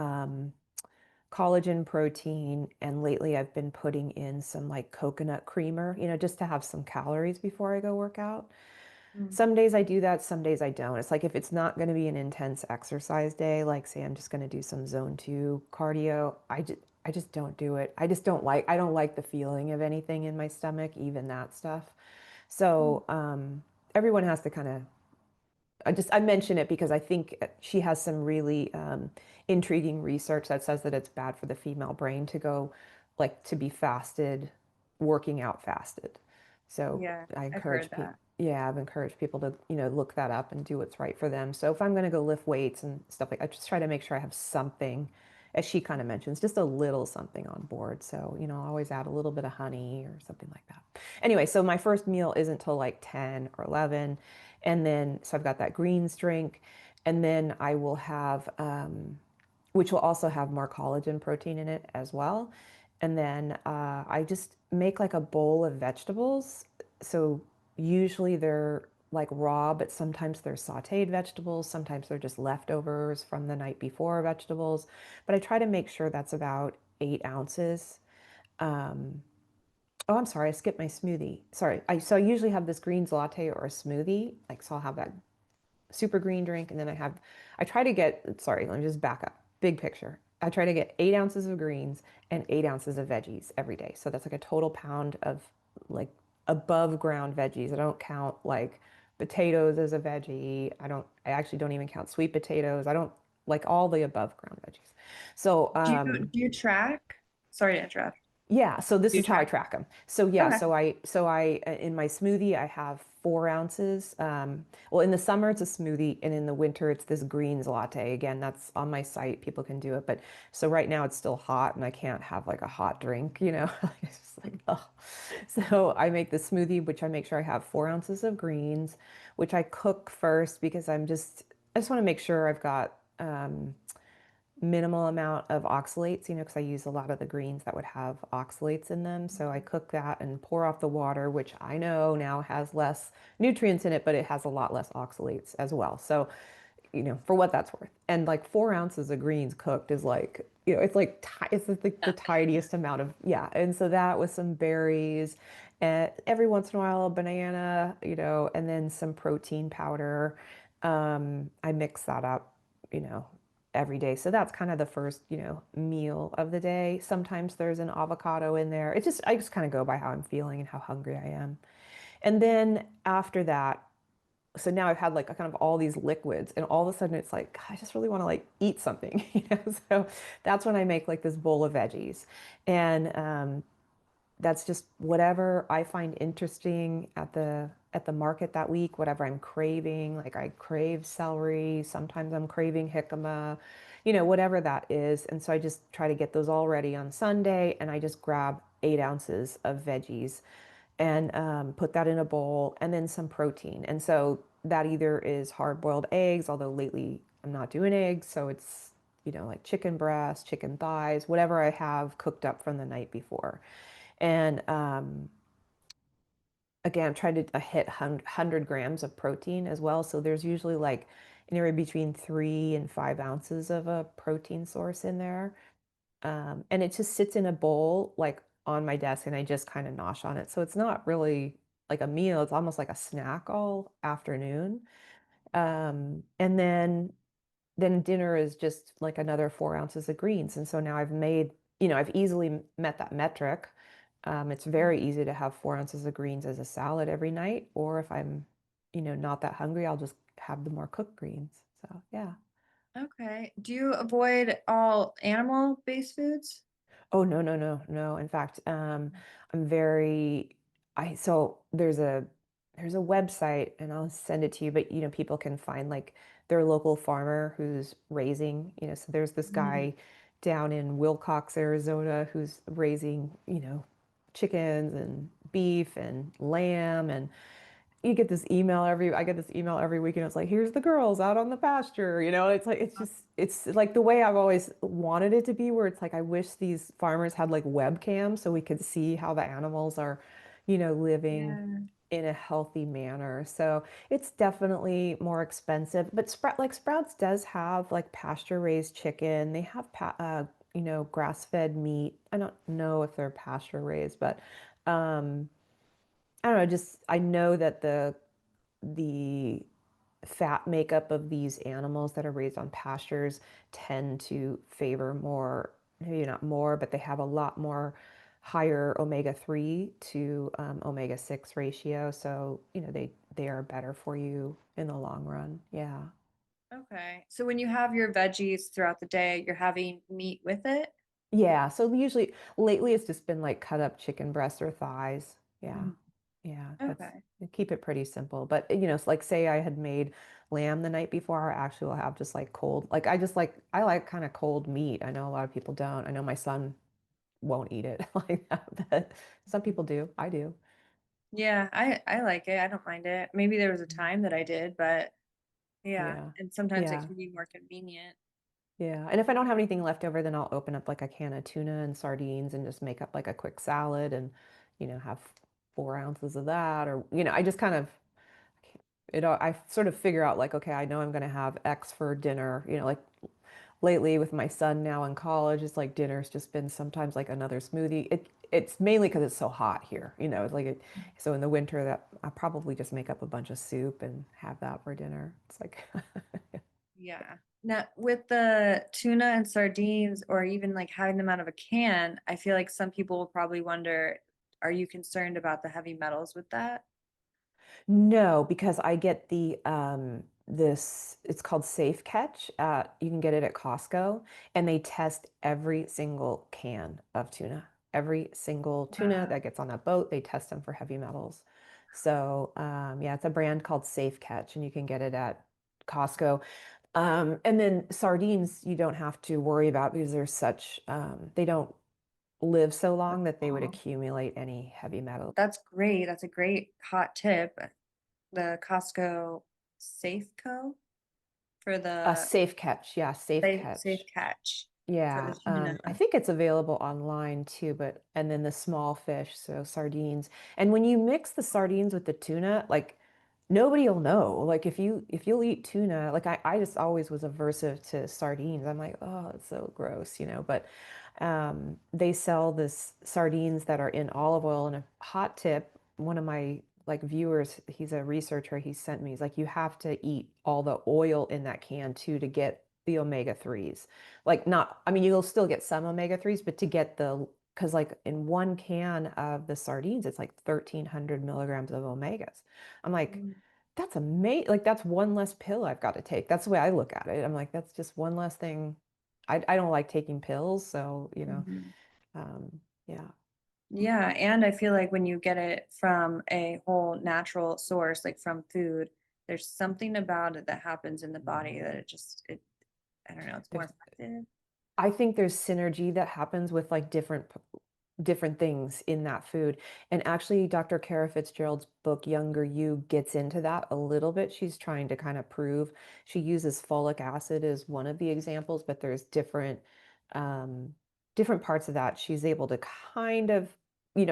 collagen protein. And lately I've been putting in some like coconut creamer, just to have some calories before I go work out. Mm. Some days I do that, some days I don't. It's like if it's not going to be an intense exercise day, like say I'm just going to do some zone 2 cardio, I just don't do it. I don't like the feeling of anything in my stomach, even that stuff. Mm. So, everyone has to kind of I mention it because I think she has some really intriguing research that says that it's bad for the female brain to go like to be fasted, working out fasted. So Yeah, I I've encourage heard people, that. yeah, I've encouraged people to, look that up and do what's right for them. So if I'm going to go lift weights and stuff like, I just try to make sure I have something, as she kind of mentions, just a little something on board. So, I'll always add a little bit of honey or something like that. Anyway, so my first meal isn't till like 10 or 11. And then, so I've got that greens drink. And then I will have, which will also have more collagen protein in it as well. And then I just make like a bowl of vegetables. So usually they're like raw, but sometimes they're sautéed vegetables. Sometimes they're just leftovers from the night before vegetables. But I try to make sure that's about 8 ounces. Um, oh, I'm sorry, I skipped my smoothie. Sorry. So I usually have this greens latte or a smoothie. Like, so I'll have that super green drink. And then I try to get, sorry, let me just back up. Big picture. I try to get 8 ounces of greens and 8 ounces of veggies every day. So that's like a total pound of like above ground veggies. I don't count like potatoes as a veggie. I actually don't even count sweet potatoes. I don't like all the above ground veggies. So, Do you track? Sorry to interrupt. yeah, so this Do you is how I track? track them. So yeah, Okay. so I in my smoothie I have 4 ounces. Well, in the summer it's a smoothie, and in the winter it's this greens latte. Again, that's on my site. People can do it, but so right now it's still hot, and I can't have like a hot drink. It's just like oh. So I make the smoothie, which I make sure I have 4 ounces of greens, which I cook first because I just want to make sure I've got minimal amount of oxalates, because I use a lot of the greens that would have oxalates in them. So I cook that and pour off the water, which I know now has less nutrients in it, but it has a lot less oxalates as well. So, for what that's worth. And like 4 ounces of greens cooked is like, it's like it's like the tiniest amount of, yeah. And so that with some berries, and every once in a while a banana, and then some protein powder. I mix that up, you know, every day. So that's kind of the first, meal of the day. Sometimes there's an avocado in there. I just kind of go by how I'm feeling and how hungry I am. And then after that, so now I've had like kind of all these liquids, and all of a sudden it's like, God, I just really want to like eat something, you know? So that's when I make like this bowl of veggies. And that's just whatever I find interesting at the market that week, whatever I'm craving. Like I crave celery, sometimes I'm craving jicama, whatever that is. And so I just try to get those all ready on Sunday, and I just grab 8 ounces of veggies and put that in a bowl, and then some protein. And so that either is hard-boiled eggs, although lately I'm not doing eggs, so it's like chicken breast, chicken thighs, whatever I have cooked up from the night before. And again, I'm trying to hit 100 grams of protein as well. So there's usually like anywhere between 3 and 5 ounces of a protein source in there. And it just sits in a bowl like on my desk, and I just kind of nosh on it. So it's not really like a meal, it's almost like a snack all afternoon. And then dinner is just like another 4 ounces of greens. And so now I've easily met that metric. It's very easy to have 4 ounces of greens as a salad every night. Or if I'm, not that hungry, I'll just have the more cooked greens. So yeah. Okay. Do you avoid all animal-based foods? Oh, no, no, no, no. In fact, I'm very so there's a website, and I'll send it to you, but people can find like their local farmer who's raising, so there's this Mm. guy down in Wilcox, Arizona, who's raising, chickens and beef and lamb, and I get this email every week, and it's like, here's the girls out on the pasture, it's like, it's like the way I've always wanted it to be, where it's like, I wish these farmers had like webcams so we could see how the animals are, living Yeah. in a healthy manner. So it's definitely more expensive, but Sprouts does have like pasture raised chicken. They have, grass fed meat. I don't know if they're pasture raised, but, um, I don't know, just I know that the fat makeup of these animals that are raised on pastures tend to favor more, maybe not more, but they have a lot more higher omega-3 to omega-6 ratio. So, they are better for you in the long run. Yeah. Okay. So when you have your veggies throughout the day, you're having meat with it? Yeah, so usually lately it's just been like cut up chicken breasts or thighs. Yeah. Mhm. Yeah, that's Okay. keep it pretty simple. But it's like say I had made lamb the night before, I actually will have just like cold. Like I like kind of cold meat. I know a lot of people don't. I know my son won't eat it like that, but some people do. I do. Yeah, I like it. I don't mind it. Maybe there was a time that I did, but yeah, Yeah. and sometimes it Yeah. can be more convenient. Yeah. And if I don't have anything left over, then I'll open up like a can of tuna and sardines and just make up like a quick salad and, have 4 ounces of that. Or, I just kind of, I sort of figure out like, okay, I know I'm going to have X for dinner, like lately with my son now in college, it's like dinner's just been sometimes like another smoothie. It's mainly because it's so hot here, it's like so in the winter that I probably just make up a bunch of soup and have that for dinner. It's like, Yeah. Now, with the tuna and sardines, or even like having them out of a can, I feel like some people will probably wonder, are you concerned about the heavy metals with that? no, because I get it's called Safe Catch. You can get it at Costco, and they test every single can of tuna. Every single tuna Wow. that gets on that boat, they test them for heavy metals. So, yeah, it's a brand called Safe Catch, and you can get it at Costco. And then sardines, you don't have to worry about because they don't live so long that they would Oh, accumulate any heavy metal. that's great. That's a great hot tip. The Costco Safeco for the Safe Catch, yeah, Safe safe Catch. catch for the Yeah, tuna. I think it's available online too, but and then the small fish, so sardines. And when you mix the sardines with the tuna, like nobody will know. Like if you'll eat tuna, like I just always was aversive to sardines. I'm like, oh, it's so gross, But they sell this sardines that are in olive oil. And a hot tip, one of my like viewers, he's a researcher, he sent me, he's like, you have to eat all the oil in that can too to get the omega-3s. Like not, I mean, you'll still get some omega-3s, but to get because like in one can of the sardines, it's like 1,300 milligrams of omegas. I'm like, Mm. That's amazing. Like that's one less pill I've got to take. That's the way I look at it. I'm like, that's just one less thing. I don't like taking pills, so Mhm. yeah. Yeah, and I feel like when you get it from a whole natural source, like from food, there's something about it that happens in the body that I don't know, it's more There's effective. I think there's synergy that happens with like different things in that food. And actually, Dr. Kara Fitzgerald's book, Younger You, gets into that a little bit. She's trying to kind of prove she uses folic acid as one of the examples, but there's um, different parts of that. She's able to kind of,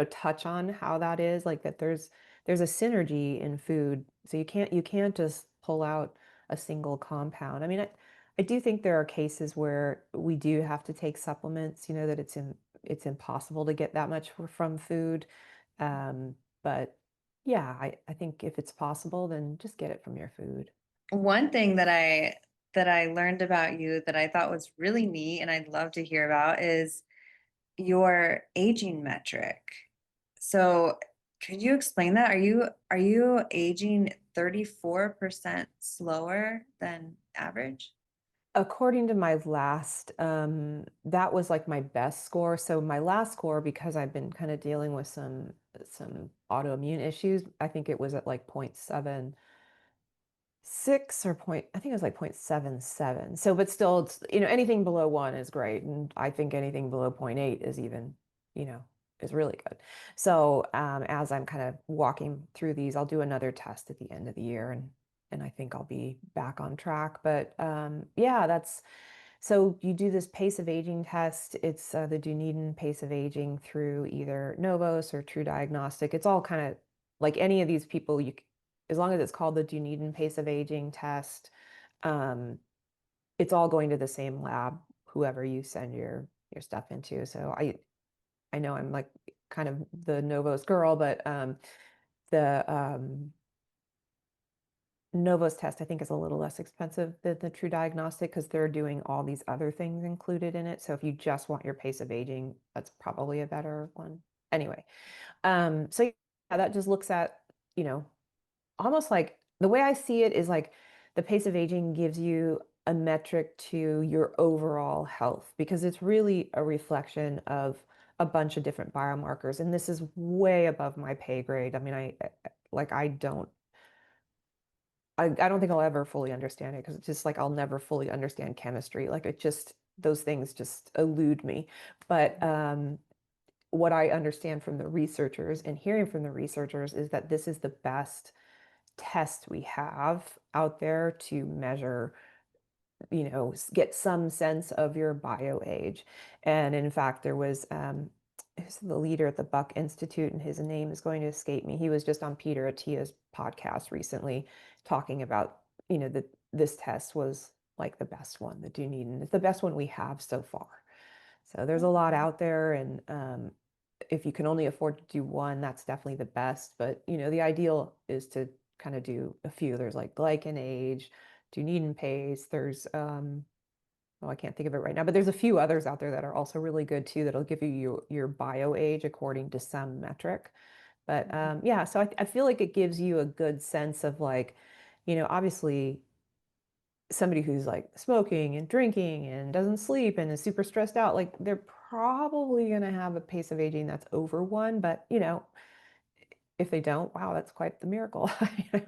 touch on how that is, like that there's a synergy in food. So you can't just pull out a single compound. I mean, I do think there are cases where we do have to take supplements, that it's impossible to get that much from food. But yeah, I think if it's possible, then just get it from your food. One thing that I learned about you that I thought was really neat and I'd love to hear about is your aging metric. So, could you explain that? Are you aging 34% slower than average? According to my last, that was like my best score. So my last score, because I've been kind of dealing with some autoimmune issues, I think it was at like 0.76 or point, I think it was like 0.77. So, but still, it's, anything below one is great. And I think anything below zero point 0.8 is even, you know, is really good. So, as I'm kind of walking through these, I'll do another test at the end of the year and I think I'll be back on track. But yeah, so you do this pace of aging test. It's the Dunedin pace of aging through either Novos or True Diagnostic. It's all kind of like any of these people, as long as it's called the Dunedin pace of aging test, um, it's all going to the same lab, whoever you send your stuff into. So I know I'm like kind of the Novos girl, but the Novos test, I think, is a little less expensive than the True Diagnostic because they're doing all these other things included in it. So if you just want your pace of aging, that's probably a better one. Anyway, so yeah, that just looks at, you know, almost like the way I see it is like the pace of aging gives you a metric to your overall health because it's really a reflection of a bunch of different biomarkers. And this is way above my pay grade. I mean, like I don't think I'll ever fully understand it because it's just like I'll never fully understand chemistry. Like it just those things just elude me. But what I understand from the researchers and hearing from the researchers is that this is the best test we have out there to measure, get some sense of your bio age. And in fact, there was who's the leader at the Buck Institute, and his name is going to escape me. He was just on Peter Attia's podcast recently talking about, that this test was like the best one, the Dunedin. It's the best one we have so far. So there's a lot Okay. out there, and if you can only afford to do one, that's definitely the best. But the ideal is to kind of do a few. There's like glycan age, Dunedin pace. There's oh, I can't think of it right now, but there's a few others out there that are also really good too. That'll give you your bio age according to some metric. But Mhm. yeah, so I feel like it gives you a good sense of like, obviously somebody who's like smoking and drinking and doesn't sleep and is super stressed out, like they're probably going to have a pace of aging that's over one. But if they don't, wow, that's quite the miracle.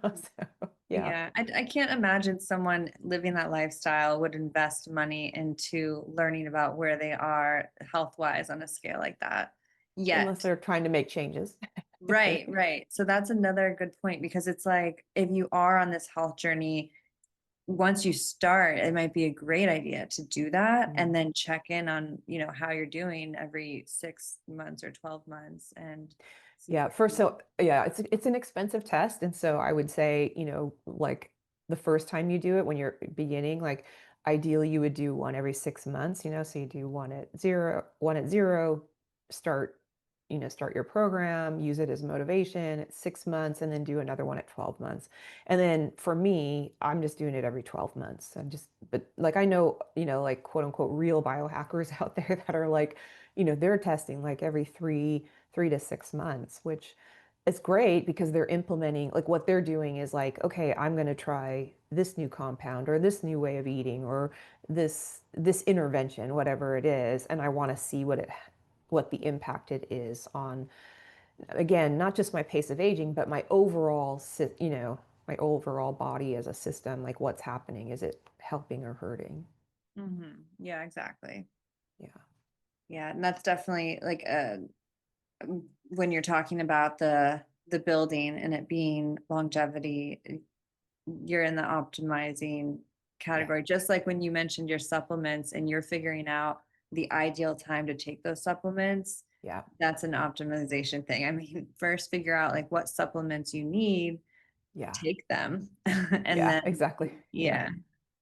So yeah, Yeah, I can't imagine someone living that lifestyle would invest money into learning about where they are health-wise on a scale like that unless yet. they're trying to make changes. Right, right. So that's another good point because it's like if you are on this health journey, once you start, it might be a great idea to do that and Mhm. then check in on, how you're doing every 6 months or 12 months and see Yeah, where first, you are. so yeah, it's an expensive test, and so I would say, like the first time you do it when you're beginning, like ideally you would do one every 6 months, so you do one at zero, start, start your program, use it as motivation at 6 months, and then do another one at 12 months. And then for me, I'm just doing it every 12 months. But like I know, like quote unquote real biohackers out there that are like, they're testing like every three to 6 months, which it's great because they're implementing, like what they're doing is like, okay, I'm going to try this new compound or this new way of eating or this intervention, whatever it is, and I want to see what the impact it is on, again, not just my pace of aging, but my overall, my overall body as a system, like what's happening, is it helping or hurting? Yeah, exactly. Yeah. Yeah, and that's definitely like when you're talking about the building and it being longevity, you're in the optimizing Yeah. category. Just like when you mentioned your supplements and you're figuring out the ideal time to take those supplements, Yeah. that's an optimization thing. I mean, first figure out like what supplements you need, Yeah. take them, and Yeah, then exactly. Yeah. yeah.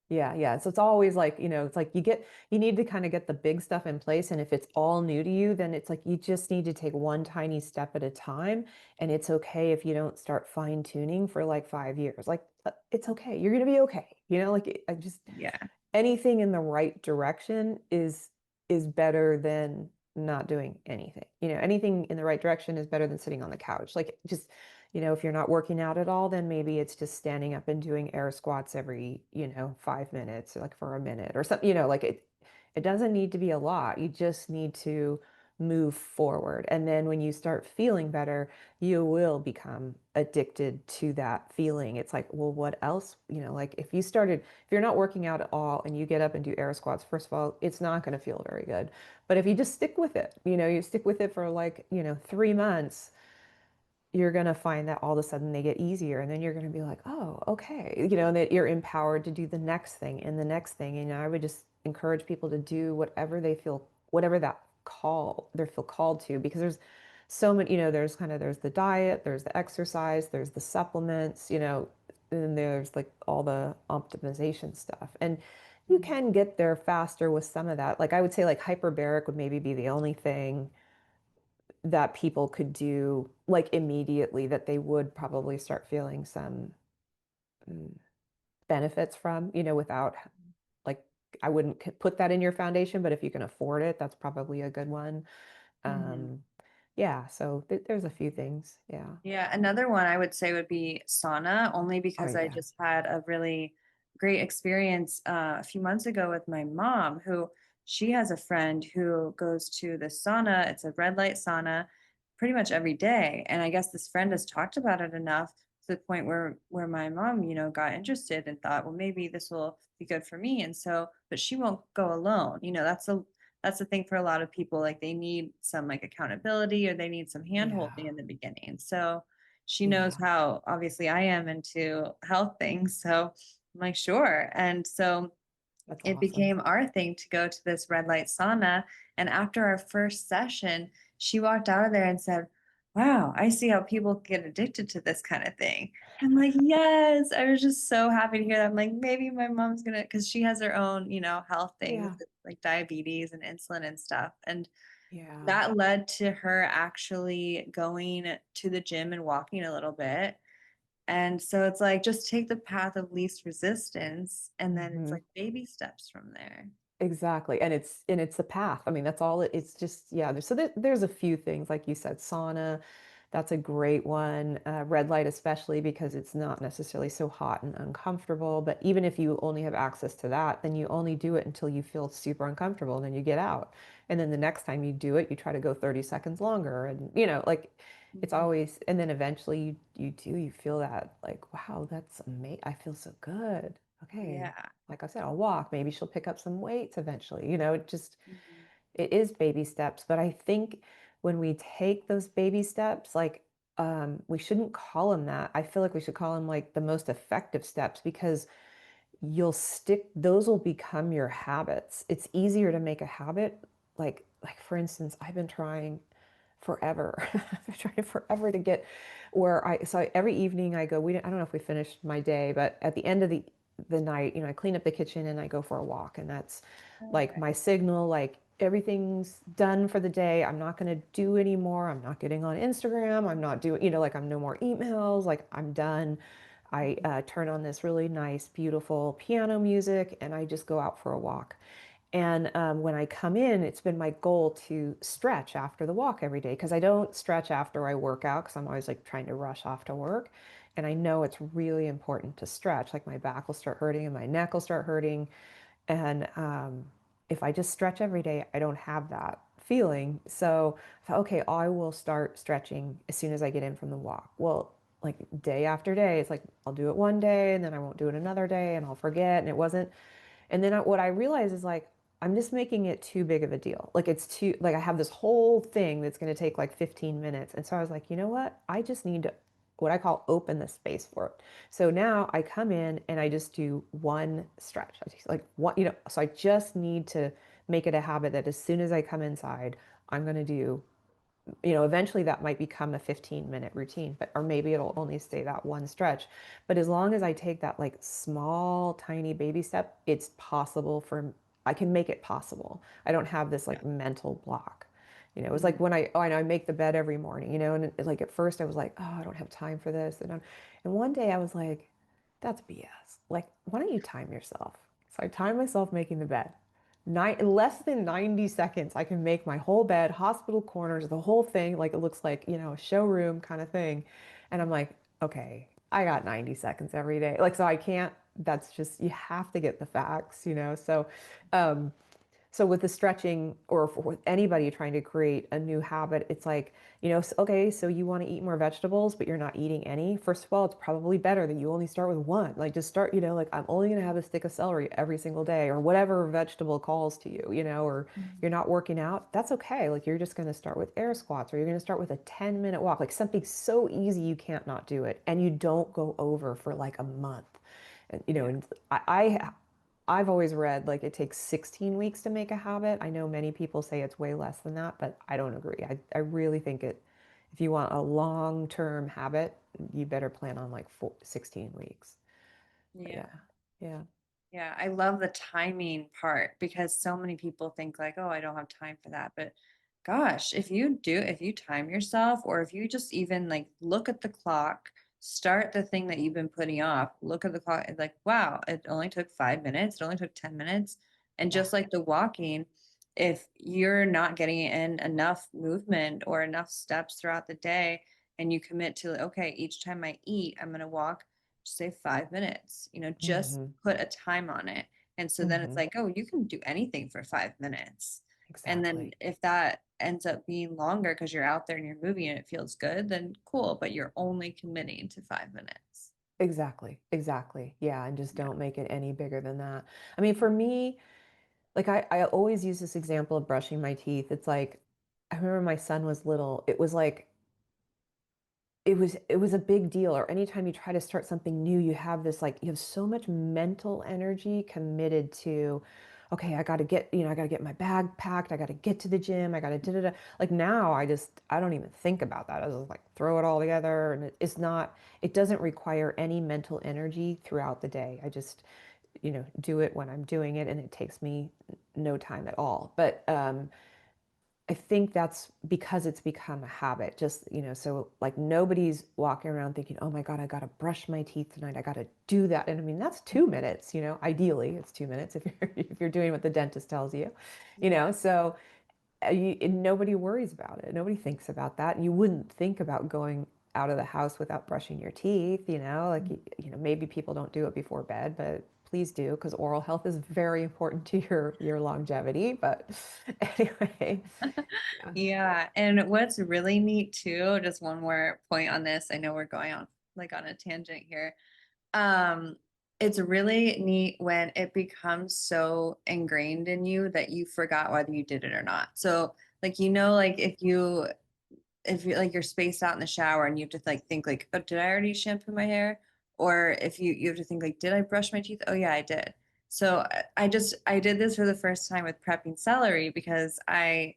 Yeah, yeah. So it's always like, it's like you need to kind of get the big stuff in place. And if it's all new to you, then it's like you just need to take one tiny step at a time. And it's okay if you don't start fine tuning for like 5 years. Like, it's okay. You're going to be okay. Like I just, Yeah. anything in the right direction is better than not doing anything. Anything in the right direction is better than sitting on the couch. Like just, if you're not working out at all, then maybe it's just standing up and doing air squats every, 5 minutes, or like for a minute or something, like it doesn't need to be a lot. You just need to move forward. And then when you start feeling better, you will become addicted to that feeling. It's like, well, what else? Like if you're not working out at all and you get up and do air squats, first of all, it's not going to feel very good. But if you just stick with it, you stick with it for like, 3 months, you're going to find that all of a sudden they get easier. And then you're going to be like, oh, okay. And that you're empowered to do the next thing and the next thing. And I would just encourage people to do whatever they feel, whatever that they feel called to, because there's so many, there's the diet, there's the exercise, there's the supplements, and there's like all the optimization stuff. And you Mhm. can get there faster with some of that. Like I would say like hyperbaric would maybe be the only thing that people could do like immediately that they would probably start feeling some mm, benefits from, without like, I wouldn't put that in your foundation, but if you can afford it, that's probably a good one. Mhm. Um, yeah, so there's a few things. Yeah. Yeah, another one I would say would be sauna, only Oh, because I yeah. just had a really great experience a few months ago with my mom, who she has a friend who goes to the sauna. It's a red light sauna pretty much every day. And I guess this friend has talked about it enough to the point where my mom, got interested and thought, well, maybe this will be good for me. And so, but she won't go alone. That's the thing for a lot of people. Like they need some like accountability or they need some hand holding Yeah. in the beginning. So she knows Yeah. how obviously I am into health things. So I'm like, sure. And so That's it awesome. became our thing to go to this red light sauna. And after our first session, she walked out of there and said, wow, I see how people get addicted to this kind of thing. I'm like, yes, I was just so happy to hear that. I'm like, maybe my mom's gonna, because she has her own, health things Yeah. like diabetes and insulin and stuff. And Yeah. that led to her actually going to the gym and walking a little bit. And so it's like just take the path of least resistance and then it's Hmm. like baby steps from there. Exactly. And it's a path. I mean, that's all it's just, yeah. There's a few things, like you said, sauna, that's a great one. Red light, especially because it's not necessarily so hot and uncomfortable. But even if you only have access to that, then you only do it until you feel super uncomfortable and then you get out. And then the next time you do it, you try to go 30 seconds longer. And like it's Mhm. always, and then eventually you feel that like, wow, that's amazing. I feel so good. Okay, Yeah. like I said, I'll walk. Maybe she'll pick up some weights eventually. Mhm. It is baby steps. But I think when we take those baby steps, like, we shouldn't call them that. I feel like we should call them like the most effective steps, because those will become your habits. It's easier to make a habit. Like for instance, I've been trying forever. I've been trying forever to get where every evening I go, I don't know if we finished my day, but at the end of the night, I clean up the kitchen and I go for a walk. And that's like Okay. my signal, like everything's done for the day. I'm not going to do anymore. I'm not getting on Instagram. I'm not doing, like I'm no more emails. Like I'm done. I Mhm. turn on this really nice, beautiful piano music and I just go out for a walk. And when I come in, it's been my goal to stretch after the walk every day because I don't stretch after I work out because I'm always like trying to rush off to work. And I know it's really important to stretch. Like my back will start hurting and my neck will start hurting. And if I just stretch every day, I don't have that feeling. So I thought, okay, I will start stretching as soon as I get in from the walk. Well, like day after day, it's like I'll do it one day and then I won't do it another day and I'll forget. And it wasn't. And then what I realized is like, I'm just making it too big of a deal. Like it's too, like I have this whole thing that's going to take like 15 minutes. And so I was like, you know what? I just need to, what I call open the space for it. So now I come in and I just do one stretch. I just like one, so I just need to make it a habit that as soon as I come inside, I'm going to do, eventually that might become a 15-minute routine, but or maybe it'll only stay that one stretch. But as long as I take that like small, tiny baby step, it's possible for I can make it possible. I don't have this Yeah. like mental block. It was like Mhm. when I make the bed every morning, and like at first I was like, oh, I don't have time for this. And one day I was like, that's BS. Like, why don't you time yourself? So I timed myself making the bed. Less than 90 seconds, I can make my whole bed, hospital corners, the whole thing, like it looks like, a showroom kind of thing. And I'm like, okay, I got 90 seconds every day. Like, so I can't, that's just, you have to get the facts. Um, so with the stretching or with anybody trying to create a new habit, it's like, okay, so you want to eat more vegetables, but you're not eating any. First of all, it's probably better that you only start with one. Like just start, like I'm only going to have a stick of celery every single day or whatever vegetable calls to you, or Mhm. you're not working out. That's okay. Like you're just going to start with air squats or you're going to start with a 10-minute walk, like something so easy you can't not do it. And you don't go over for like a month. And, Yeah. and I've always read like it takes 16 weeks to make a habit. I know many people say it's way less than that, but I don't agree. I really think if you want a long-term habit, you better plan on like 16 weeks. But Yeah. yeah, yeah. Yeah, I love the timing part because so many people think like, oh, I don't have time for that. But gosh, if you time yourself, or if you just even like look at the clock, start the thing that you've been putting off, look at the clock, and like, wow, it only took 5 minutes, it only took 10 minutes. And Yeah. just like the walking, if you're not getting in enough movement or enough steps throughout the day, and you commit to, okay, each time I eat, I'm going to walk say 5 minutes, just Hmm. put a time on it. And so then it's Hmm. like, oh, you can do anything for 5 minutes. And then Exactly. if that ends up being longer because you're out there and you're moving and it feels good, then cool, but you're only committing to 5 minutes. Exactly. Exactly. Yeah. And just Yeah. don't make it any bigger than that. I mean, for me, like I always use this example of brushing my teeth. It's like, I remember my son was little. It was like it was a big deal. Or anytime you try to start something new, you have this like you have so much mental energy committed to, okay, I got to get my bag packed, I got to get to the gym, I got to da da da. Like now I don't even think about that. I just like throw it all together and it's not it doesn't require any mental energy throughout the day. I just do it when I'm doing it and it takes me no time at all. But I think that's because it's become a habit. Just, so like nobody's walking around thinking, oh my God, I got to brush my teeth tonight. I got to do that. And I mean, that's 2 minutes, ideally it's 2 minutes if you're doing what the dentist tells you, Yeah. so nobody worries about it. Nobody thinks about that. And you wouldn't think about going out of the house without brushing your teeth, like, maybe people don't do it before bed, but please do because oral health is very important to your longevity. But anyway, yeah. Yeah. And what's really neat too, just one more point on this. I know we're going on like on a tangent here. Um, it's really neat when it becomes so ingrained in you that you forgot whether you did it or not. So like like if you like you're spaced out in the shower and you have to like think like, oh, did I already shampoo my hair? Or if you have to think like, did I brush my teeth? Oh yeah, I did. So I did this for the first time with prepping celery because I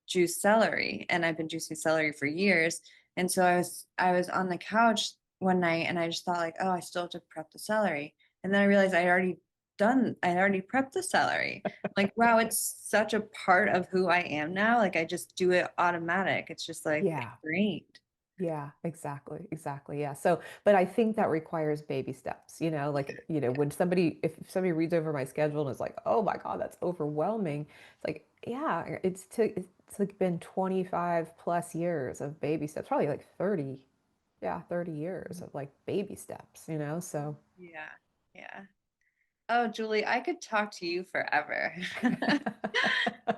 juice celery and I've been juicing celery for years. And so I was on the couch one night and I just thought like, oh, I still have to prep the celery. And then I realized I already prepped the celery. Like, wow, it's such a part of who I am now. Like I just do it automatic. It's just like Yeah. ingrained. Yeah, exactly. Exactly. Yeah. So, but I think that requires baby steps, like, when if somebody reads over my schedule and is like, oh my God, that's overwhelming. It's like, yeah, it's like been 25 plus years of baby steps, probably like 30, yeah, 30 years of like baby steps. So Yeah. Yeah. Oh, Julie, I could talk to you forever.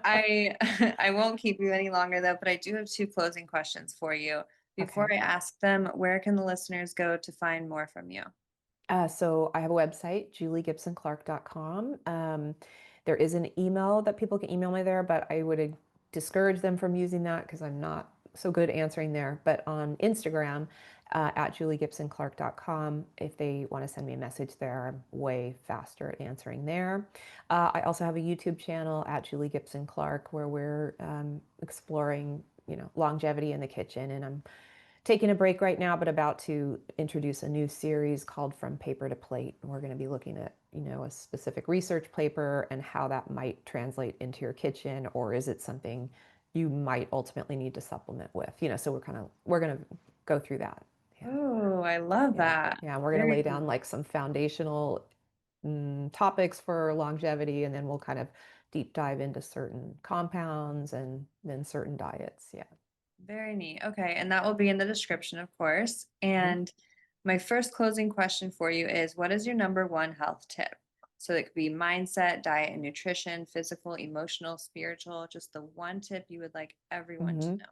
I I won't keep you any longer though, but I do have two closing questions for you. Before okay. I ask them, where can the listeners go to find more from you? So I have a website, juliegibsonclark.com. There is an email that people can email me there, but I would discourage them from using that because I'm not so good answering there. But on Instagram, at juliegibsonclark.com, if they want to send me a message there, I'm way faster at answering there. I also have a YouTube channel at Julie Gibson Clark where we're exploring, longevity in the kitchen, and I'm taking a break right now, but about to introduce a new series called From Paper to Plate. And we're going to be looking at, a specific research paper and how that might translate into your kitchen, or is it something you might ultimately need to supplement with, so we're going to go through that. Yeah. Oh, I love Yeah. that. Yeah. We're going to Very lay cool. down like some foundational topics for longevity, and then we'll kind of deep dive into certain compounds and then certain diets. Yeah. Very neat. Okay. And that will be in the description, of course. Mhm. And my first closing question for you is what is your number one health tip? So it could be mindset, diet and nutrition, physical, emotional, spiritual, just the one tip you would like everyone to Mhm. know.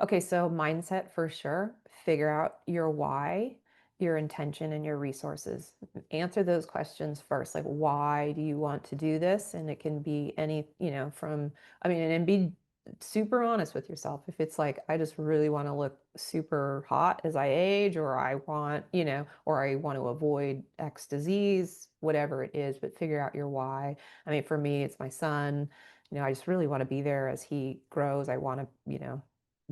Okay, so mindset for sure. Figure out your why, your intention, and your resources. Answer those questions first. Like, why do you want to do this? And it can be any, I mean, and be super honest with yourself. If it's like, I just really want to look super hot as I age, or I want, or I want to avoid X disease, whatever it is, but figure out your why. I mean, for me, it's my son. I just really want to be there as he grows. I want to,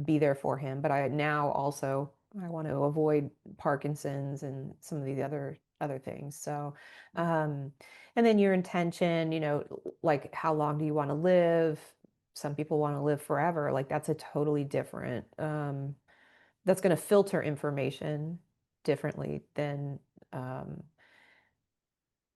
be there for him. But I want to avoid Parkinson's and some of the other things. So, um, and then your intention, like how long do you want to live? Some people want to live forever. Like that's a totally different. That's going to filter information differently um,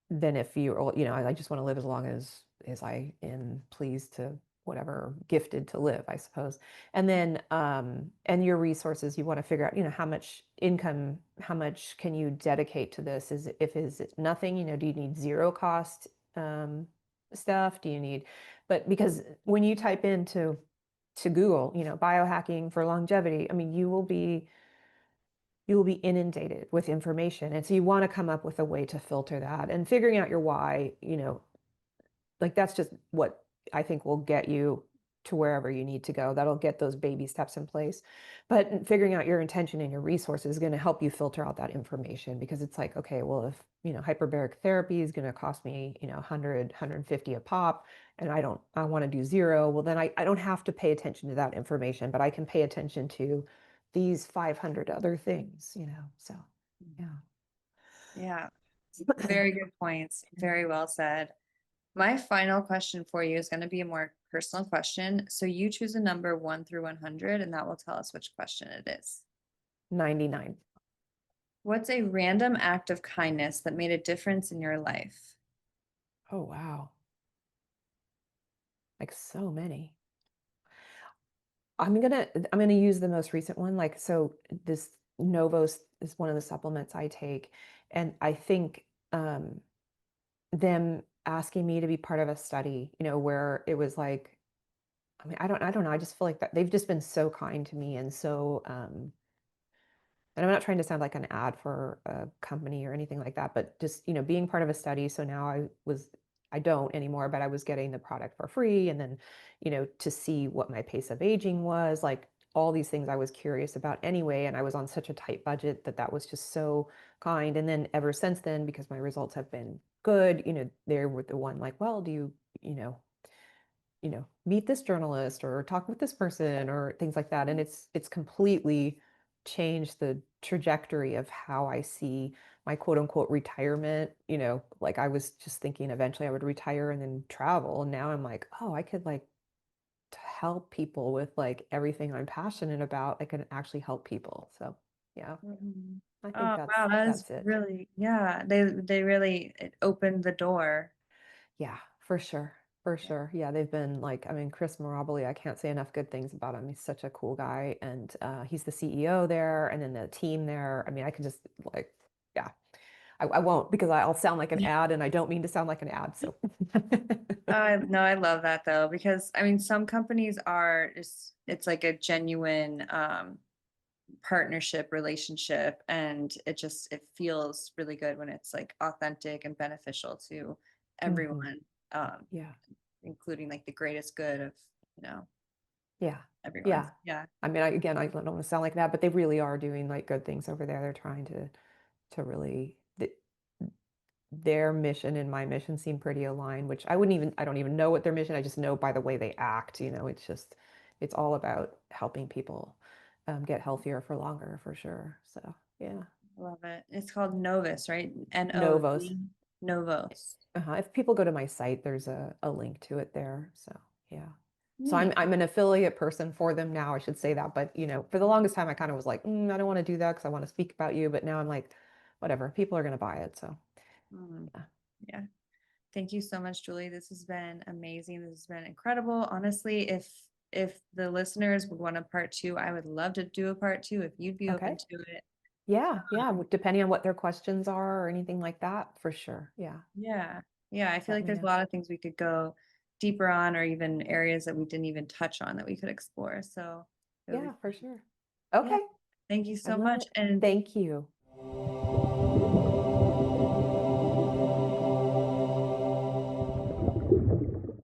than if I just want to live as long as I am pleased to whatever gifted to live, I suppose. And then and your resources, you want to figure out, how much income, how much can you dedicate to this? Is it nothing, do you need zero cost um, stuff? Do you need, but because when you type into to Google, biohacking for longevity, I mean, you will be inundated with information. And so you want to come up with a way to filter that, and figuring out your why, like that's just what I think will get you to wherever you need to go. That'll get those baby steps in place. But figuring out your intention and your resources is going to help you filter out that information, because it's like, okay, well, if, hyperbaric therapy is going to cost me, 100, a pop, and I want to do zero, well, then I don't have to pay attention to that information, but I can pay attention to these 500 other things, so yeah. Yeah, very good points. Very well said. My final question for you is going to be a more personal question. So you choose a number 1 through 100, and that will tell us which question it is. 99. What's a random act of kindness that made a difference in your life? Oh, wow. Like so many. I'm gonna use the most recent one. Like, so this Novos is one of the supplements I take, and I think them asking me to be part of a study, where it was like, I mean, I don't know. I just feel like that they've just been so kind to me, and so and I'm not trying to sound like an ad for a company or anything like that, but just, being part of a study. So now I don't anymore, but I was getting the product for free. And then, to see what my pace of aging was, like all these things I was curious about anyway. And I was on such a tight budget that was just so kind. And then ever since then, because my results have been good, they were the one like, well, do you know, meet this journalist or talk with this person or things like that. And it's completely changed the trajectory of how I see my quote unquote retirement. Like I was just thinking eventually I would retire and then travel. And now I'm like, oh, I could like help people with like everything I'm passionate about, I can actually help people. So yeah, Mhm. I think Oh, wow, that is that's it. really, yeah, they really, it opened the door. Yeah, for sure. For Yeah. sure. Yeah, they've been like, I mean, Chris Mirabili, I can't say enough good things about him. He's such a cool guy. And he's the CEO there and then the team there. I mean, I can just like, yeah, I won't because I'll sound like an ad and I don't mean to sound like an ad. So, I no, I love that though, because I mean, some companies are just, it's like a genuine partnership relationship, and it feels really good when it's like authentic and beneficial to mhm. everyone, um, Yeah. including like the greatest good of, you know, Yeah. everyone. Yeah. Yeah. I mean, again, I don't want to sound like that, but they really are doing like good things over there. They're trying to really, their mission and my mission seem pretty aligned, which I don't even know what their mission, I just know by the way they act, it's just, it's all about helping people get healthier for longer, for sure. So, yeah. Love it. It's called Novus, right? Novos. NOV, Novos. If people go to my site, there's a link to it there. So, yeah. So Neat. I'm an affiliate person for them now, I should say that. But, for the longest time, I kind of was like, I don't want to do that because I want to speak about you. But now I'm like, whatever, people are going to buy it. So, Mm, yeah. yeah. Thank you so much, Julie. This has been amazing. This has been incredible. Honestly, if the listeners would want a part two, I would love to do a part two if you'd be open Okay. to it. Yeah, yeah. Depending on what their questions are or anything like that, for sure. Yeah, Yeah. Yeah. I feel let like me there's a know. lot of things we could go deeper on, or even areas that we didn't even touch on that we could explore. So it would be Yeah, for fun. sure. Yeah. Okay, Thank you I so love much. it. And Thank you.